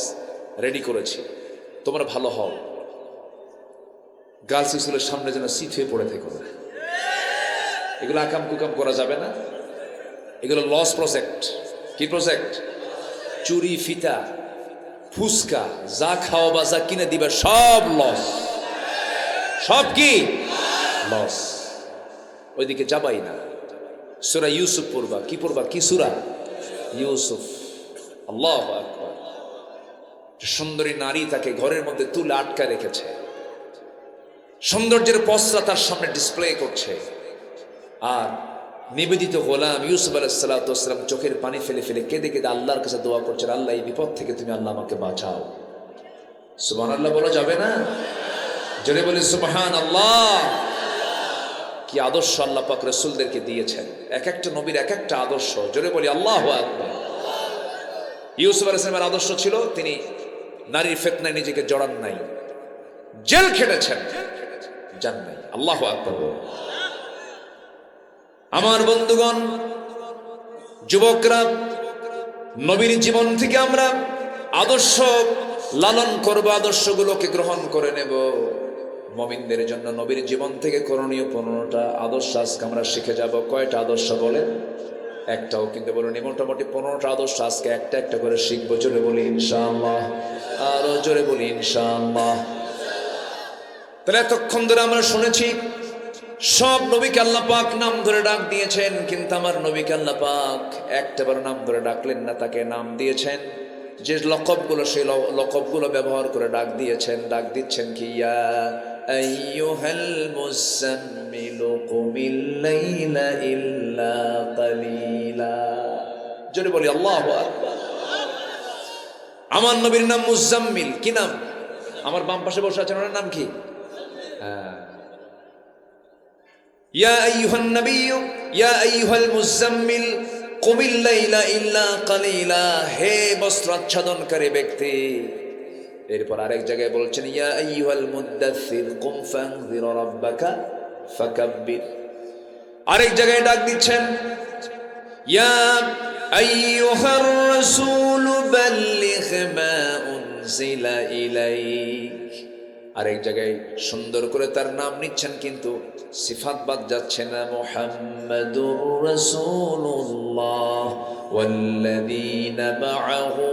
রেডি করেছি, তোমরা ভালো হও। গার্লস স্কুলের সামনে যেন সিট হয়ে পড়ে থেকো না। এগুলো আকাম কুকাম করা যাবে না। এগুলো লস প্রজেক্ট। কি প্রজেক্ট? চুরি, ফিতা, ফুসকা, যা খাও বা যা কিনে দিবে সব লস। সব কি লস। ওইদিকে যাবাই না। সূরা ইউসুফ পড়বা। কি পড়বা? কি সূরা? ইউসুফ। আল্লাহু আকবার। সুন্দরী নারী তাকে ঘরের মধ্যে তুলে আটকা রেখেছে, সৌন্দর্যের পসরা তার সামনে ডিসপ্লে করছে, আর নিবেদিত গোলাম ইউসুফ আলাইহিস সালাম চোখের পানি ফেলে ফেলে কেঁদে কেঁদে আল্লাহর কাছে দোয়া করছেন, আল্লাহ এই বিপদ থেকে তুমি আল্লাহ আমাকে বাঁচাও। সুবহানাল্লাহ বলা যাবে না? জোরে বলি সুবহানাল্লাহ। কি আদর্শ আল্লাহ পাক রাসূলদেরকে দিয়েছেন, এক একটা নবীর এক একটা আদর্শ। জোরে বলি আল্লাহু আকবার। ইউসুফ আলাইহিস সালামের আদর্শ ছিল তিনি নারীর ফিতনায় নিজেকে জড়ান নাই, জেল খেটেছেন, জান নাই। আল্লাহু আকবার। আমার বন্ধুগণ, যুবকরা, নবীর জীবন থেকে আমরা আদর্শ লালন করব, আদর্শগুলোকে গ্রহণ করে নেব। মুমিনদের জন্য নবীর জীবন থেকে করণীয় 15টা আদর্শ আজকে আমরা শিখে যাব। কয়টা আদর্শ বলেন? একটাও কিন্তু বলুন, মোটামুটি 15টা আদর্শ আজকে একটা একটা করে শিখবো। জোরে বলি ইনশাআল্লাহ। আরো জোরে বলি ইনশাআল্লাহ। তাহলে এতক্ষণ ধরে আমরা শুনেছি সব নবীকে আল্লাহ পাক নাম ধরে ডাক দিয়েছেন, কিন্তু আমার নবীকে আল্লাহ পাক একটাবার নাম ধরে ডাকলেন না। তাকে নাম দিয়েছেন যে লকবগুলো, সেই লকবগুলো ব্যবহার করে ডাক দিয়েছেন। ডাক দিচ্ছেন কি? ইয়া আইয়ুহাল মুযাম্মিলু কুমিল লাইলা ইল্লা কালিলা। জোরে বলি আল্লাহু আকবার। আমার নবীর নাম মুযাম্মিল। কি নাম? আমার বাম পাশে বসে আছেন, ওনার নাম কি? ইয়া আইয়ুহান নাবিয়্যু ইয়া আইয়ুহাল মুযাম্মিল কুমিল লাইলা ইল্লা কালিলা। হে বস্ত্র আচ্ছাদনকারী ব্যক্তি। এরপর আরেক জায়গায় বলছেন ইয়া আইয়ুহাল মুদ্দাসসির কুম ফানযির রাব্বাকা ফাকাব্বির। আরেক জায়গায় ডাক দিচ্ছেন ইয়া আইয়ুহার রাসূল বাল্লিগ মা উনজিলা ইলাইক। আরেক জায়গায় সুন্দর করে তার নাম নিচ্ছেন, কিন্তু সিফাত বাদ যাচ্ছে না। মুহাম্মাদুর রাসূলুল্লাহ ওয়াল্লাযীনা মাআহু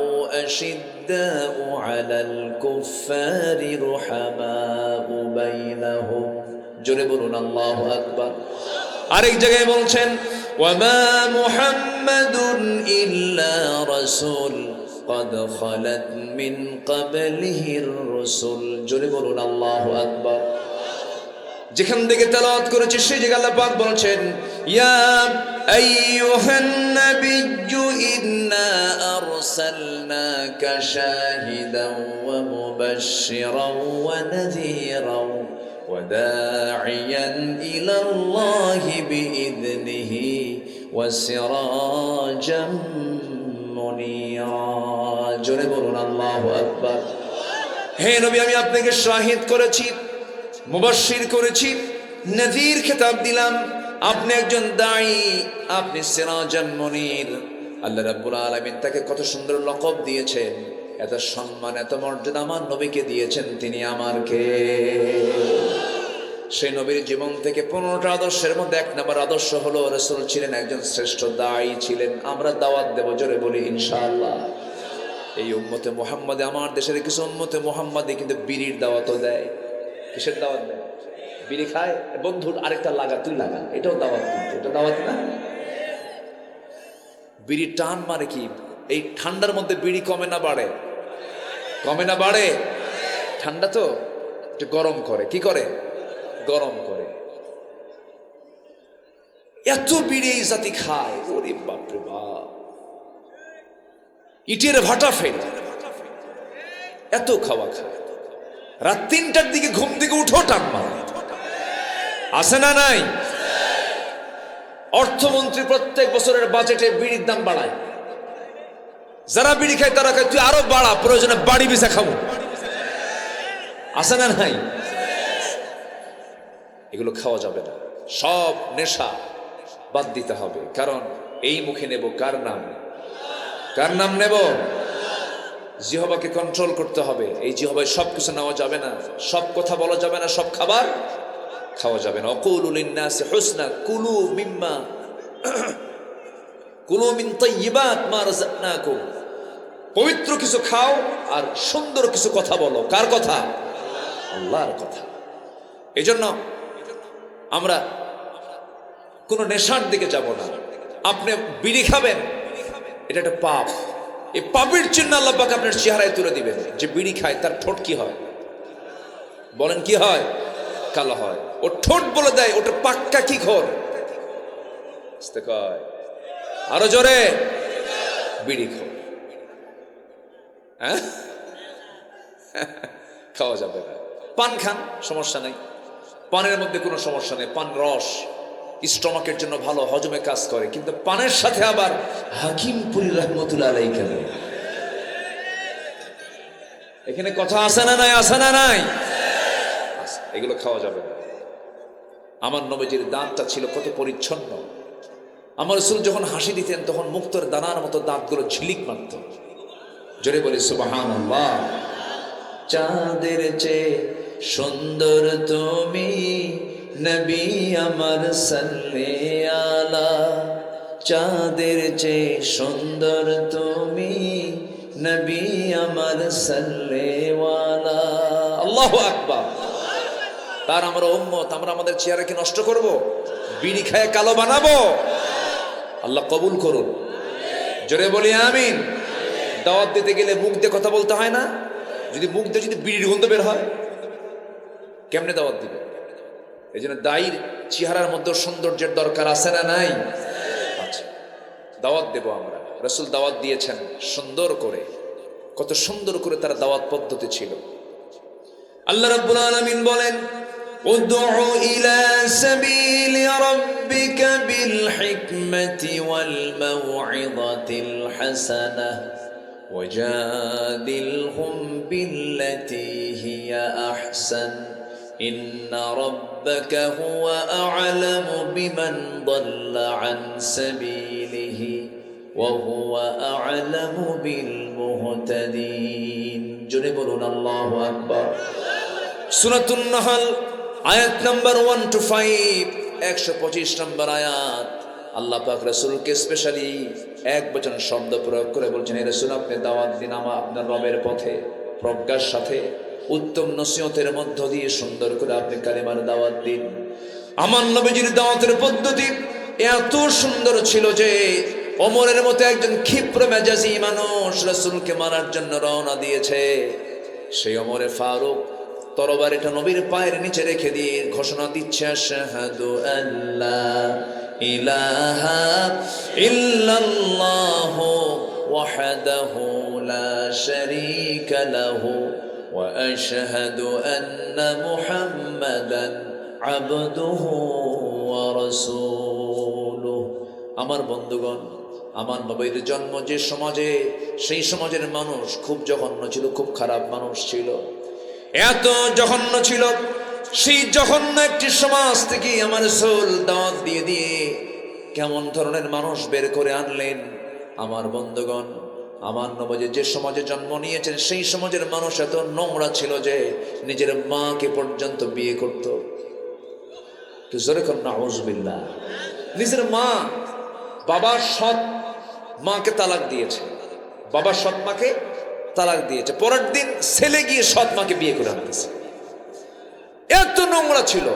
আশিদ্দাউ আলাল কুফফারি রুহামাউ বাইনাহুম। জোরে বলুন আল্লাহু আকবার। আরেক জায়গায় বলছেন ওয়া মা মুহাম্মাদুন ইল্লা রাসূল قد خلت من قبله الرسل। জোরে বলুন আল্লাহু আকবার। যেখান থেকে তেলাওয়াত করেছি সেই জায়গায় আল্লাহ পাক বলছেন ইয়া আইয়ুহান নাবিয়্যু ইন্না আরসালনাকা শাহিদান ওয়া মুবাশশিরান ওয়া নাযীরান ওয়া দা'iয়ান ইলা আল্লাহি বিইذনিহি ওয়া সিরাজাম মুনীরা। জোরে বলুন আল্লাহু আকবার। হে নবী, আমি আপনাকে শাহিদ করেছি, মুবাশশির করেছি, নাযীর খেতাব দিলাম। আপনি একজন দাঈ, আপনি সিরাজাম মুনীর। আল্লাহ রাব্বুল আলামিন তাকে কত সুন্দর লকব দিয়েছেন, এত সম্মান, এত মর্যাদা আমার নবীকে দিয়েছেন। তিনি আমার কে? সেই নবীর জীবন থেকে 15টা আদর্শের মধ্যে 1 নম্বর আদর্শ হলো রাসূল ছিলেন একজন শ্রেষ্ঠ দাঈ ছিলেন। আমরা দাওয়াত দেব। জোরে বলি ইনশাআল্লাহ। এই উম্মতে মুহাম্মাদে, আমার দেশের কিছু উম্মতে মুহাম্মাদে কিন্তু বিড়ির দাওয়াতও দেয়। কিসের দাওয়াত দেয়? বিড়ি খায়। বন্ধু আরেকটা লাগা, তুই লাগা, এটাও দাওয়াত। কিন্তু এটা দাওয়াত না। বিড়ি টান মানে কি? এই ঠান্ডার মধ্যে বিড়ি কমে না বাড়ে? কমে না বাড়ে? ঠান্ডা তো একটু গরম করে। কি করে? গরম করে। এত বিড়ি এই জাতি খায়, ওরে বাপরে বাপ, ইটের ভাটা ফেলে এত খাওয়া খায়। রাত 3টার দিকে ঘুম থেকে উঠো টান মারে। আছে না নাই? অর্থমন্ত্রী প্রত্যেক বছরের বাজেটে বিড়ির দাম বাড়ায়। যারা বিড়ি খায় তারা খায় তুই আরো বাড়া, প্রয়োজনে বাড়ি বিছা খাবো। আছে না নাই? এগুলো খাওয়া যাবে না। সব নেশা বাদ দিতে হবে, কারণ এই মুখে নেব কার নাম? কার নাম নেব? জিহ্বাকে কন্ট্রোল করতে হবে। এই জিহ্বায় সব কিছু নেওয়া যাবে না, সব কথা বলা যাবে না, সব খাবার খাওয়া যাবে না। অকুলু লিন্নাসি হুসনা কুলু মিম্মা কুলু মিন তাইয়্যিবাত মা রাযাকনাকুম। পবিত্র কিছু খাও আর সুন্দর কিছু কথা বলো। কার কথা? আল্লাহর কথা। এজন্য আমরা কোনো নেশার দিকে যাব না। আপনি বিড়ি খাবেন, এটা একটা পাপ। এই পাপের চিহ্ন আল্লাহ পাক আপনার চেহারায় তুলে দিবেন। যে বিড়ি খায় তার ঠোঁট কি হয়? বলেন কি হয়? কালো হয়। ও ঠোঁট বলে দেয় ওটা পাক্কা কি খোর। আরো জোরে, বিড়ি খোর। হ্যাঁ, খাওয়া যাবে না। পান খান, সমস্যা নেই, পানের মধ্যে কোনো সমস্যা নেই। পান রস স্টমাকের জন্য ভালো, হজমে কাজ করে। কিন্তু পানের সাথে আবার হাকিমপুরি রহমতুল্লাহ আলাইহি কেন? এখানে কথা আছে না নাই? আছে না নাই? এগুলো খাওয়া যাবে না। আমার নবীজির দাঁতটা ছিল কত পরিচ্ছন্ন। আমার রাসূল যখন হাসি দিতেন তখন মুক্তোর দানার মতো দাঁতগুলো ঝিলিক মারত। জোরে বলি সুবহানাল্লাহ। চাঁদের চেয়ে সুন্দর তুমি নবী আমার সাল্লে আলা। চাঁদের চেয়ে সুন্দর তুমি নবী আমার সাল্লে ওয়ালা। আল্লাহু আকবার। তার আমরা উম্মত, আমরা আমাদের চেহারাকে নষ্ট করব? বিড়ি খায় কালো বানাবো? আল্লাহ কবুল করুন। জোরে বলি আমিন। দাওয়াত দিতে গেলে মুখ দিয়ে কথা বলতে হয় না? যদি মুখ দিয়ে যদি বিড়ির গন্ধ বের হয়, কেমনে দাওয়াত দিবে? এই জন্য দায়ীর চেহারার মধ্যে সৌন্দর্যের দরকার আছে না নাই? আচ্ছা, দাওয়াত দেব আমরা। রাসূল দাওয়াত দিয়েছেন সুন্দর করে, কত সুন্দর করে তার দাওয়াত পদ্ধতি ছিল। আল্লাহ রাব্বুল আলামিন বলেন, উদউ ইলা সাবিলি রাব্বিকা বিল হিকমাতি ওয়াল মাউইযাতিল হাসানাহ ওয়াজাদিলহুম বিল্লাতী হিয়া আহসান ইন্না রাব্বাকা হুয়া আ'লামু বিমান দাল্লা আন সাবিলিহি ওয়া হুয়া আ'লামু বিল মুহতাদিন। জোরে বলুন আল্লাহু আকবার। সূরাতুন নাহল আয়াত নাম্বার 1 to 5, 125 নম্বর আয়াত। আল্লাহ পাক রাসূলকে স্পেশালি এক বচন শব্দ প্রয়োগ করে বলছেন, হে রাসূল আপনি দাওয়াত দিন আপনার রবের পথে প্রজ্ঞার সাথে, উত্তম নসিহতের মধ্য দিয়ে সুন্দর করে আপনি কালিমার দাওয়াত দিন। আমার নবীজির দাওয়াতের পদ্ধতি এত সুন্দর ছিল যে ওমরের মতো একজন ক্ষিপ্র মেজাজি মানুষ রাসূলকে মারার জন্য রওনা দিয়েছে। সেই ওমরে ফারুক তরবারিটা নবীর পায়ের নিচে রেখে দিয়ে ঘোষণা দিচ্ছে, আশহাদু আল্লা ইলাহা ইল্লাল্লাহু ওয়াহদাহু লা শারীকা লাহু ওয়া আশহাদু আন্না মুহাম্মাদান আবদুহু ওয়া রাসূলুহু। আমার বন্ধুগণ, আমার নবীর জন্ম যে সমাজে, সেই সমাজের মানুষ খুব জঘন্য ছিল, খুব খারাপ মানুষ ছিল। এত জঘন্য ছিল, সেই জঘন্য একটি সমাজ থেকে আমার রাসূল দাওয়াত দিয়ে দিয়ে কেমন ধরনের মানুষ বের করে আনলেন। আমার বন্ধুগণ, আমার নবী যে সমাজে জন্ম নিয়েছেন সেই সমাজের মানুষ এত নোংরা ছিল যে নিজের মাকে পর্যন্ত বিয়ে করত। তো জোরে কর নাউযুবিল্লাহ। নিজের মা, বাবার সৎ মাকে তালাক দিয়েছে, বাবার সৎ মাকে তালাক দিয়েছে, পরের দিন ছেলে গিয়ে সৎ মাকে বিয়ে করে আনতেছে। এত নোংরা ছিল,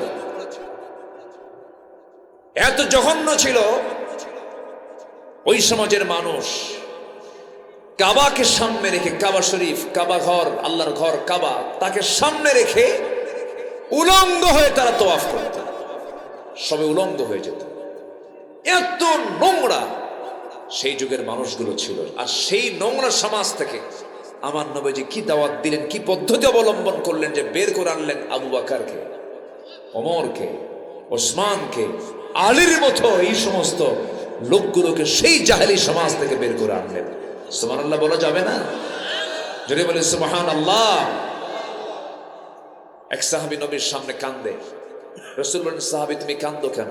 এত জঘন্য ছিল ওই সমাজের মানুষ। কাবাকে সামনে রেখে, কাবা শরীফ, কাবা ঘর, আল্লাহর ঘর কাবা, তাকে সামনে রেখে উলঙ্গ হয়ে তারা তওয়াফ করত, সবে উলঙ্গ হয়ে যেত। এত নোংরা সেই যুগের মানুষগুলো ছিল। আর সেই নোংরা সমাজ থেকে আমার নবীজি কি দাওয়াত দিলেন, কি পদ্ধতি অবলম্বন করলেন যে বের করে আনলেন আবু বকরকে, ওমরকে, ওসমানকে, আলীর মতো এই সমস্ত লোকগুলোকে সেই জাহেলি সমাজ থেকে বের করে আনলেন। সুবহানাল্লাহ বলা যাবে না? জোরে বলে সুবহানাল্লাহ। এক সাহাবী নবীর সামনে কান্দে। রাসূল বলেন, সাহাবী তুমি কান্দো কেন?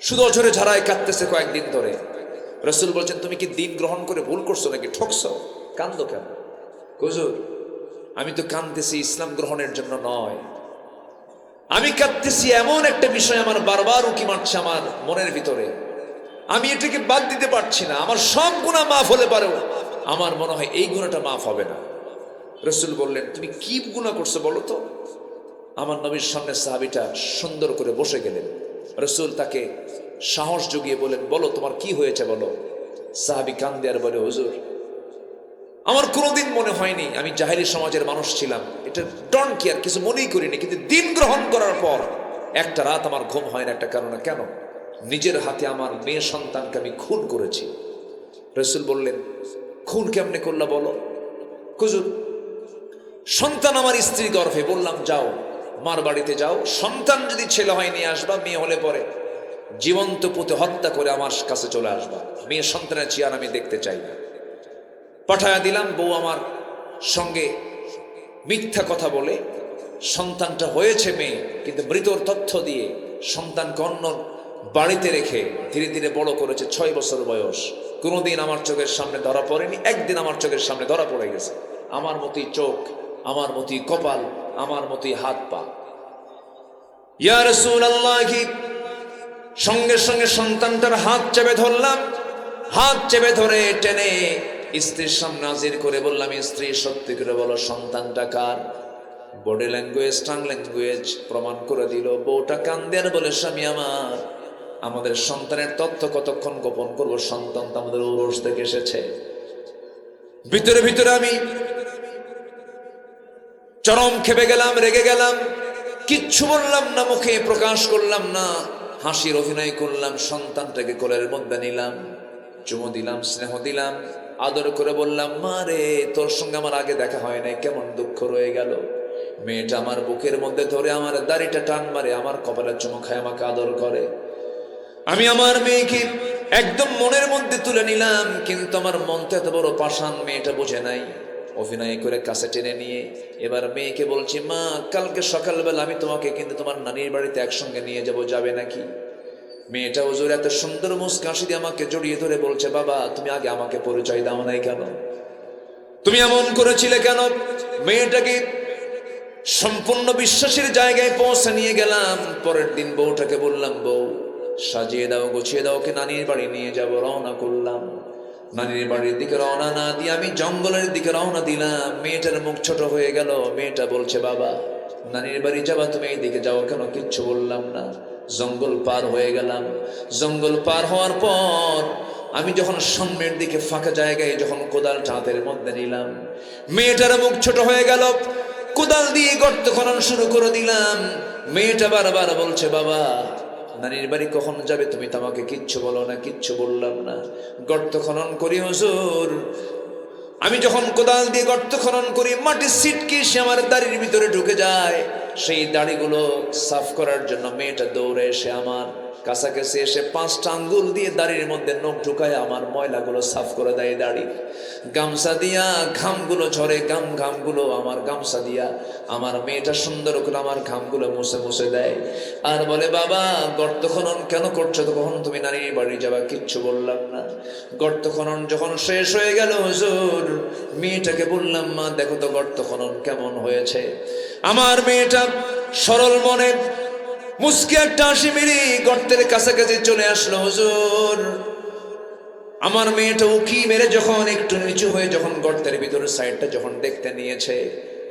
শুধু অঝরে ঝাড়ায় কাঁদতেছে কয়েকদিন ধরে। রাসূল বলছেন, তুমি কি দিন গ্রহণ করে ভুল করছো নাকি ঠকছো? কান্দো কেন? হুজুর, আমি তো কাঁদতেছি ইসলাম গ্রহণের জন্য নয়, আমি কাঁদতেছি এমন একটা বিষয় আমার বারবার উকি মারছে আমার মনের ভিতরে, আমি এটাকে বাদ দিতে পারছি না। আমার সব গুনাহ মাফ হলে পারেও আমার মনে হয় এই গুনাহটা মাফ হবে না। রাসূল বললেন, তুমি কি গুনাহ করছো বলো তো? আমার নবীর সামনে সাহাবীটা সুন্দর করে বসে গেলেন। রাসূল তাকে সাহস জুগিয়ে বলেন, বলো তোমার কি হয়েছে বলো। সাহাবী কান্দে আর বলে, হুজুর, আমার কোনোদিন মনে হয়নি আমি জাহেলি সমাজের মানুষ ছিলাম, এটা ডন্ট কেয়ার, কিছু মনেই করিনি, কিন্তু দিন গ্রহণ করার পর একটা রাত আমার ঘুম হয় না একটা কারণে। কেন? নিজের হাতে আমার মেয়ে সন্তানকে আমি খুন করেছি। রাসূল বললেন, খুন কেমনে করলা বলো? হুজুর, সন্তান আমার স্ত্রী গর্ভে, বললাম যাও মার বাড়িতে যাও, সন্তান যদি ছেলে হয় নিয়ে আসবা, মেয়ে হলে পরে জীবন্ত পুঁতে হত্যা করে আমার কাছে চলে আসবা, মেয়ে সন্তানের চেয়ার আমি দেখতে চাই না। পাঠায়া দিলাম। বউ আমার সঙ্গে মিথ্যা কথা বলে সন্তানটা হয়েছে মেয়ে, কিন্তু মৃতর তথ্য দিয়ে সন্তানকে অন্য বাড়িতে রেখে ধীরে ধীরে বড় করেছে। 6 বছর বয়স। কোনোদিন আমার চোখের সামনে ধরা পড়েনি, একদিন আমার চোখের সামনে ধরা পড়ে গেছে। আমার মতোই চোখ, আমার মতোই কপাল, আমার মতোই হাত পা। ইয়া রাসূলুল্লাহ, সঙ্গে সঙ্গে সন্তানটার হাত চেপে ধরলাম। হাত চেপে ধরে টেনে স্ত্রীর সামনে হাজির করে বললাম, স্ত্রী সত্যি করে বলো সন্তানটা কার? বডি ল্যাঙ্গুয়েজ, টাং ল্যাঙ্গুয়েজ প্রমাণ করে দিল। বউটা কান্দে আর বলে, স্বামী আমার, আমাদের সন্তানের তথ্য কতক্ষণ গোপন করবো? সন্তান তো আমাদের ঔরস থেকে এসেছে। ভিতরে ভিতরে আমি চরম খেপে গেলাম, রেগে গেলাম। কিচ্ছু বললাম না, মুখে প্রকাশ করলাম না, হাসির অভিনয় করলাম। সন্তানটাকে কোলের মধ্যে নিলাম, চুমু দিলাম, স্নেহ দিলাম, আদর করে বললাম, মা রে, তোর সঙ্গে আমার আগে দেখা হয় নাই, কেমন দুঃখ রয়ে গেল। মেয়েটা আমার বুকের মধ্যে ধরে আমার দাড়িটা টান মারে, আমার কপালে চুমু খায়, আমাকে আদর করে। আমি আমার মেয়েকে একদম মনের মধ্যে তুলে নিলাম, কিন্তু আমার মনটা এত বড় পাষাণ, মেয়েটা বোঝে নাই। অভিনয় করে কাছে টেনে নিয়ে এবার মেয়েকে বলছি, মা, কালকে সকালবেলা আমি তোমাকে কিন্তু তোমার নানির বাড়িতে একসঙ্গে নিয়ে যাব, যাবে নাকি? মেয়েটা হুজুর এত সুন্দর মুস্কি হাসি দিয়ে আমাকে জড়িয়ে ধরে বলছে, বাবা, তুমি আগে আমাকে পরিচয় দাও নাই কেন? তুমি এমন করেছিলে কেন? মেয়েটাকে সম্পূর্ণ বিশ্বাসের জায়গায় পৌঁছে নিয়ে গেলাম। পরের দিন বউটাকে বললাম, বউ, সাজিয়ে দাও, গুছিয়ে দাও, ওকে নানির বাড়ি নিয়ে যাব। রওনা করলাম। নানির বাড়ির দিকে রওনা না দিয়ে আমি জঙ্গলের দিকে রওনা দিলাম। মেয়েটার মুখ ছোট হয়ে গেল। মেয়েটা বলছে, বাবা, নানির বাড়ি যাবা, তুমি এই দিকে যাও কেন? কিচ্ছু বললাম না। জঙ্গল পার হয়ে গেলাম। জঙ্গল পার হওয়ার পর আমি যখন সামনের দিকে ফাঁকা জায়গায় যখন কোদালটা হাতের মধ্যে নিলাম, মেয়েটার মুখ ছোট হয়ে গেল। কোদাল দিয়ে গর্ত খনন শুরু করে দিলাম। মেয়েটা বারবার বলছে, বাবা, নানির বাড়ি কখন যাবে? তুমি তো আমাকে কিচ্ছু বলো না। কিচ্ছু বললাম না। গর্ত খনন করি হুজুর। আমি যখন কোদাল দিয়ে গর্ত খনন করি, মাটির সিটকে সে আমার দাড়ির ভিতরে ঢুকে যায়। সেই দাড়িগুলো সাফ করার জন্য মেয়েটা দৌড়ে এসে আমার কাছাকাছি এসে 5টা আঙ্গুল দিয়ে দাড়ির মধ্যে নখ ঢুকায় আমার ময়লাগুলো সাফ করে দেয়। দাড়ি গামছা দিয়া ঘামগুলো ঝরে, ঘামগুলো আমার গামছা দিয়া আমার মেয়েটা সুন্দর করে আমার ঘামগুলো মুছে মুছে দেয়। আর বলে, বাবা, গর্ত খনন কেন করছো? তো কখন তুমি নানির বাড়ি যাবা? কিচ্ছু বললাম না। গর্ত খনন যখন শেষ হয়ে গেল হুজুর, মেয়েটাকে বললাম, মা, দেখো তো গর্ত খনন কেমন হয়েছে। আমার মেয়েটা সরল মনে মুস্কি একটা হাসি মেরে গর্তের কাছাকাছি চলে আসলো। হুজুর, আমার মেয়েটা উকি মেরে যখন একটু নিচু হয়ে যখন গর্তের ভিতরে সাইডটা যখন দেখতে নিয়েছে,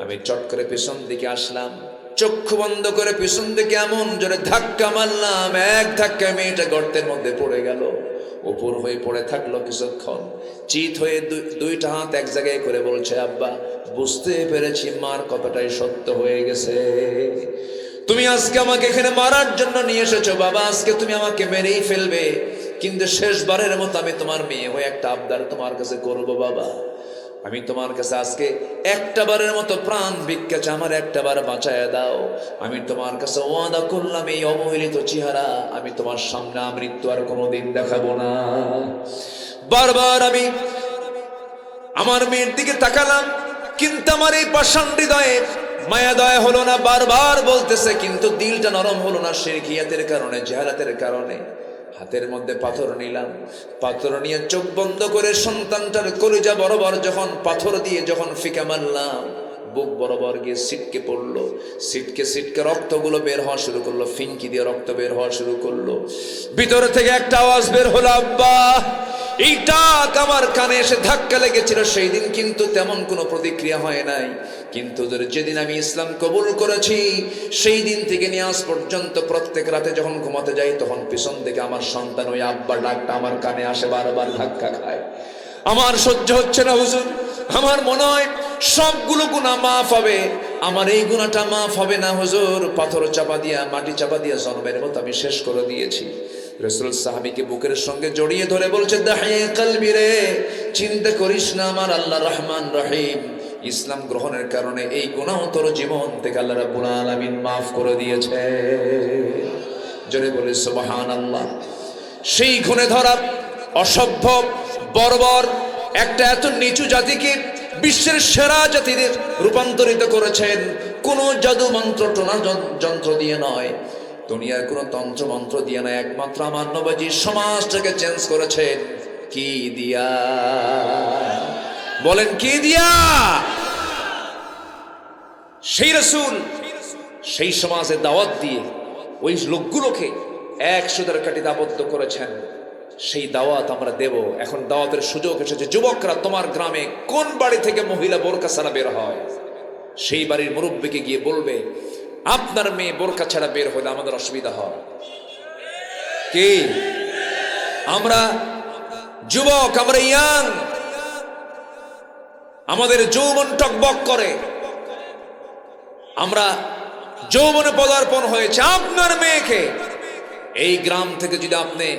আমি চট করে পিছন দিকে আসলাম। চক্ষু বন্ধ করে পিছন দিকে এমন জোরে ধাক্কা মারলাম, এক ধাক্কায় মেয়েটা গর্তের মধ্যে পড়ে গেল। উপর হয়ে পড়ে থাকলো কিছুক্ষণ। চিত হয়ে দুইটা হাত এক জায়গায় করে বলছে, আব্বা, বুঝতে পেরেছি মার কথাটাই সত্য হয়ে গেছে। তুমি আজকে আমাকে এখানে মারার জন্য নিয়ে এসেছো বাবা, আজকে তুমি আমাকে মেরেই ফেলবে, কিন্তু শেষবারের মতো আমি তোমার মেয়ে হয়ে একটা আবদার তোমার কাছে করব বাবা। আমি তোমার কাছে আজকে একটা বারের মতো প্রাণ ভিক্ষা চাই, আমার একটা বার বাঁচায় দাও। আমি তোমার কাছে ওয়াদা করলাম, এই অবহেলিত চেহারা আমি তোমার সামনে মৃত্যু আর কোনোদিন দেখাবো না। বারবার আমি আমার মেয়ের দিকে তাকালাম, কিন্তু আমার এই পাষাণ হৃদয়ে মায়া দয়া হলো না, বারবার বলতেছে, কিন্তু দিলটা নরম হলো না শিরকিয়াতের কারণে, জাহালাতের কারণে। হাতের মধ্যে পাথর নিলাম, পাথর নিয়ে চোখ বন্ধ করে সন্তানটার কলিজা বরাবর যখন পাথর দিয়ে যখন ফিকা মারলাম, বুক বরাবর গিয়ে সিটকে পড়লো। সিটকে সিটকে রক্তগুলো বের হওয়া শুরু করলো, ফিনকি দিয়ে রক্ত বের হওয়া শুরু করলো। ভিতর থেকে একটা আওয়াজ বের হলো, আব্বা। এইটা আমার কানে এসে ধাক্কা লেগেছিল সেই দিন, কিন্তু তেমন কোনো প্রতিক্রিয়া হয় নাই। কিন্তু যেদিন আমি ইসলাম কবুল করেছি সেই দিন থেকে নিয়ে আজ পর্যন্ত প্রত্যেক রাতে যখন ঘুমাতে যাই তখন পিছন থেকে আমার সন্তান ওই আব্বা ডাকটা আমার কানে আসে, বারবার ধাক্কা খায়। আমার সহ্য হচ্ছে না হুজুর, আমার মনে হয় সবগুলো গুনাহ মাফ হবে, আমার এই গুনাহটা মাফ হবে না হুজুর। পাথর চাপা দিয়া, মাটি চাপা দিয়া জন্মের মতো আমি শেষ করে দিয়েছি। রাসূল সাহাবীকে বুকের সঙ্গে জড়িয়ে ধরে বলছে, দাহিয়ে কলবি রে, চিন্তা করিস না, আমার আল্লাহ রহমান রহিম। ইসলাম গ্রহণের কারণে এই গুনাহ তোর জীবন থেকে আল্লাহ রাব্বুল আলামিন মাফ করে দিয়েছে। জোরে বলে সুবহানাল্লাহ। সেই খুনে ধরা অসভ্য বর্বর একটা এত নিচু জাতিকে বিশ্বের সেরা জাতিতে রূপান্তরিত করেছেন কোন জাদু মন্ত্র টোনা যন্ত্র দিয়ে নয়, দুনিয়ার কোন তন্ত্র মন্ত্র দিয়ে নয়, একমাত্র আমার নবীজি সমাজটাকে চেঞ্জ করেছেন। কি দিয়া? বলেন কি দিয়া? সেই রাসূল সেই সমাজে দাওয়াত দিয়ে ওই লোকগুলোকে 100 কাঠিতে আবদ্ধ করেছেন। সেই দাওয়াত আমরা দেব। এখন দাওয়াতের সুযোগ এসেছে। যুবকরা, তোমার গ্রামে কোন বাড়ি থেকে মহিলা বোরকা ছাড়া বের হয়, সেই বাড়ির মুরব্বীকে গিয়ে বলবে, আপনার মেয়ে বোরকা ছাড়া বের হলে আমাদের অসুবিধা হয়। কি আমরা যুবক, আমরা ইয়াং, আমাদের যৌবন টকবক করে, আমরা যৌবনে পদার্পণ হয়েছে। আপনার মেয়েকে এই গ্রাম থেকে যদি আপনি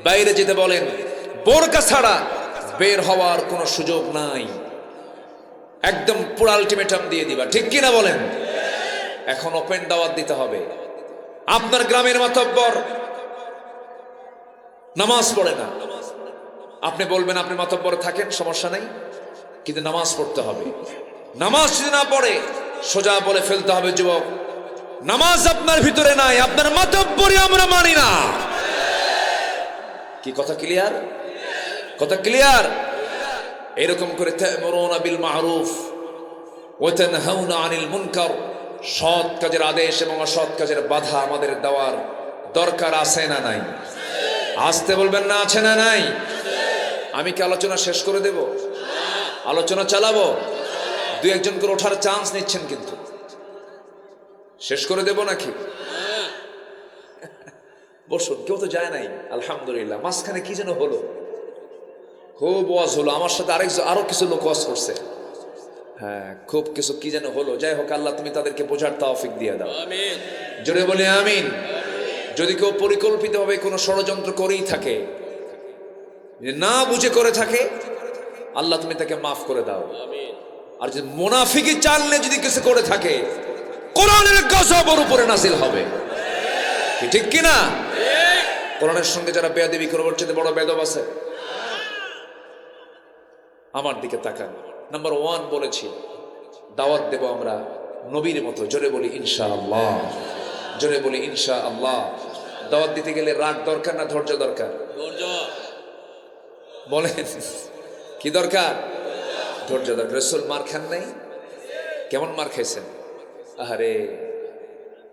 বাইরে যেতে বলেন, বোরকা ছাড়া বের হওয়ার কোনো সুযোগ নাই, একদম পুরো আলটিমেটাম দিয়ে দিবা। ঠিক কিনা বলেন? এখন ওপেন দাওয়াত দিতে হবে। আপনার গ্রামের মাতব্বর নামাজ পড়ে না, আপনি বলবেন আপনি মাতব্বর থাকেন, সমস্যা নাই, কিন্তু নামাজ পড়তে হবে। নামাজ যদি না পড়ে সোজা বলে ফেলতে হবে, যুবক, নামাজ আপনার ভিতরে নাই, আপনার মাতব্বরই আমরা মানি না। কি কথা ক্লিয়ার? কথা ক্লিয়ার? এরকম করে তা'মুরুনা বিল মা'রুফ ওয়া তানহাউনা আনিল মুনকার, সৎ কাজের আদেশ এবং অসৎ কাজের বাধা আমাদের দেওয়ার দরকার আছে না নাই? আসতে বলবেন না, আছে না নাই? আমি কি আলোচনা শেষ করে দেব? আলোচনা চালাবো? দু একজন করে ওঠার চান্স নিচ্ছেন, কিন্তু শেষ করে দেব নাকি? বসুন, কেউ তো যায় নাই আলহামদুলিল্লাহ। মাঝখানে কি যেন হলো, খুব ওয়াজ হলো, আমার সাথে আরো কিছু লোক ওয়াজ করছে। হ্যাঁ, খুব কিছু কি যেন হলো। যাই হোক, আল্লাহ তুমি তাদেরকে বোঝার তৌফিক দিয়ে দাও। আমিন। জোরে বলি আমিন। যদি কেউ পরিকল্পিতভাবে কোনো ষড়যন্ত্র করেই থাকে, না বুঝে করে থাকে, আল্লাহ তুমি তাকে মাফ করে দাও। আমিন। আর যদি মুনাফিকি চালনে যদি কিছু করে থাকে, কোরআনের গজব ওর উপরে নাজিল হবে। ঠিক কিনা? কোরআনের সঙ্গে যারা বেয়াদবি করে, বলছে বড় বেদব আছে। আমার দিকে তাকান। নাম্বার 1 বলেছি, দাওয়াত দেব আমরা নবীর মতো। জোরে বলি ইনশাআল্লাহ। জোরে বলি ইনশাআল্লাহ। দাওয়াত দিতে গেলে রাগ দরকার না ধৈর্য দরকার? ধৈর্য। বলেন কি দরকার? ধৈর্য দরকার। রাসূল মার খান নাই? কেমন মার খেয়েছেন? আরে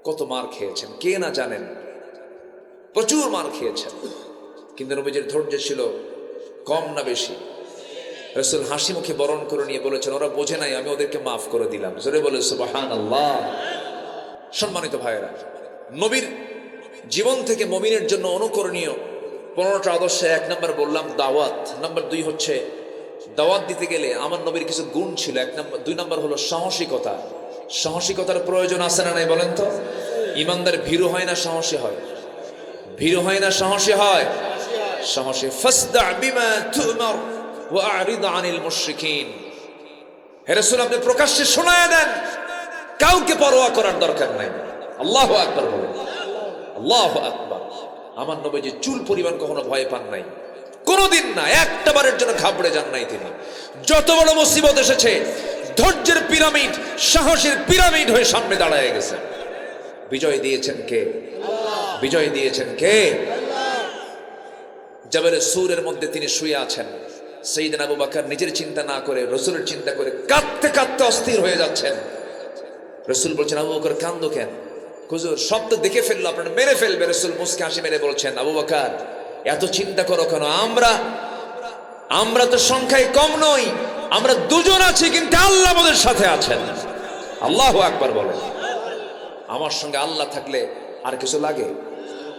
কত মার খেয়েছেন, কে না জানেন? প্রচুর মার খেয়েছেন, কিন্তু নবীজির ধৈর্য ছিল কম না বেশি? রাসূল হাসি মুখে বরণ করে নিয়ে বলেছেন, ওরা বোঝে নাই, আমি ওদেরকে মাফ করে দিলাম। জোরে বলে সুবহানাল্লাহ। সম্মানিত ভাইয়েরা, নবীর জীবন থেকে মুমিনের জন্য অনুকরণীয় 15টা আদর্শে 1 নম্বর বললাম দাওয়াত। নাম্বার 2 হচ্ছে দাওয়াত দিতে গেলে আমার নবীর কিছু গুণ ছিল। 2 নম্বর হলো সাহসিকতা। সাহসিকতার প্রয়োজন আছে না নাই বলেন তো? ইমানদার ভীরু হয় না সাহসী হয়? ভীরু হয় না সাহসী হয়? সাহসী। ফাসদা বিমা তুমার ওয়া আরিদ আনিল মুশরিকিন। হে রাসূল, আপনি প্রকাশ্যে শোনায় দেন, কাউকে পরোয়া করার দরকার নাই। আল্লাহু আকবার বলেন। আল্লাহু আকবার। আমার নবীজি চুল পরিমাণ কখনো ভয় পান নাই, কোনোদিন না, একটা বারের জন্য ঘাবড়ে যান নাই তিনি। যত বড় মুসিবত এসেছে, ধৈর্যের পিরামিড, সাহসের পিরামিড হয়ে সামনে দাঁড়ায় গেছে। বিজয় দিয়েছেন কে? বিজয় দিয়েছেন কে? জাবলে সূরের মধ্যে তিনি শুয়ে আছেন। সাইয়েদনা আবু বকর নিজের চিন্তা না করে রাসূলের চিন্তা করে কাঁদতে কাঁদতে অস্থির হয়ে যাচ্ছেন। রাসূল বলছেন, আবু বকর কান্দো কেন? হুজুর সব তো দেখে ফেললো, আপনারা মেরে ফেলবে। রাসূল মুস্কি হাসি মেরে বলছেন, আবু বকর এত চিন্তা করো কেন? আমরা তো সংখ্যায় কম নই, আমরা দুজন আছি, কিন্তু আল্লাহ আমাদের সাথে আছেন। আল্লাহু আকবার বলেন। আমার সঙ্গে আল্লাহ থাকলে আর কিছু লাগে?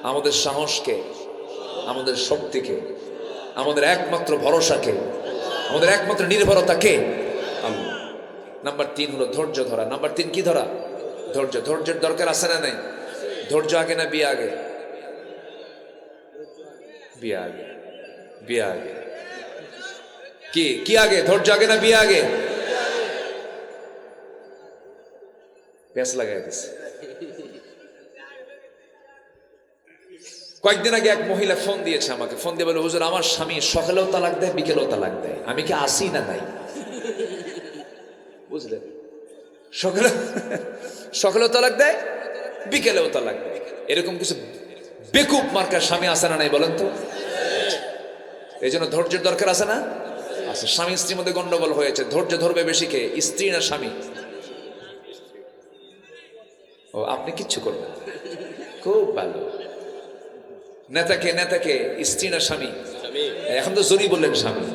আমাদের সাহসকে, আমাদের শক্তিকে, আমাদের একমাত্র ভরসাকে, আমাদের একমাত্র নির্ভরতাকে আল্লাহ। নাম্বার 3 হলো ধৈর্য ধরা। নাম্বার 3 কি ধরা? ধৈর্য। ধৈর্যের দরকার আছে না নাই? ধৈর্য আগে না বিয়ে আগে? বিয়ে আগে। বিয়ে আগে। কি আগে? ধৈর্য আগে না বিয়ে আগে? পেঁচ লাগাই দিচ্ছে। কয়েকদিন আগে এক মহিলা ফোন দিয়েছে আমাকে। ফোন দিয়ে বলে, হুজুর আমার স্বামী সকালেও তালাক দেয়, বিকেলেও তালাক দেয়, আমি কি আসি না নাই? বুঝলেন? সকালেও তালাক দেয়, বিকেলেও তালাক দেয়। এরকম কিছু বেকুব মার্কার স্বামী আছে না নাই বলেন তো? এই জন্য ধৈর্যের দরকার আছে না? আছে। স্বামী স্ত্রীর মধ্যে গন্ডগোল হয়েছে, ধৈর্য ধরবে বেশি কে? স্ত্রী না স্বামী? ও, আপনি কিচ্ছু করবেন, খুব ভালো। নেতাকে স্ত্রী না স্বামী? এখন তো জোরই বললেন স্বামী।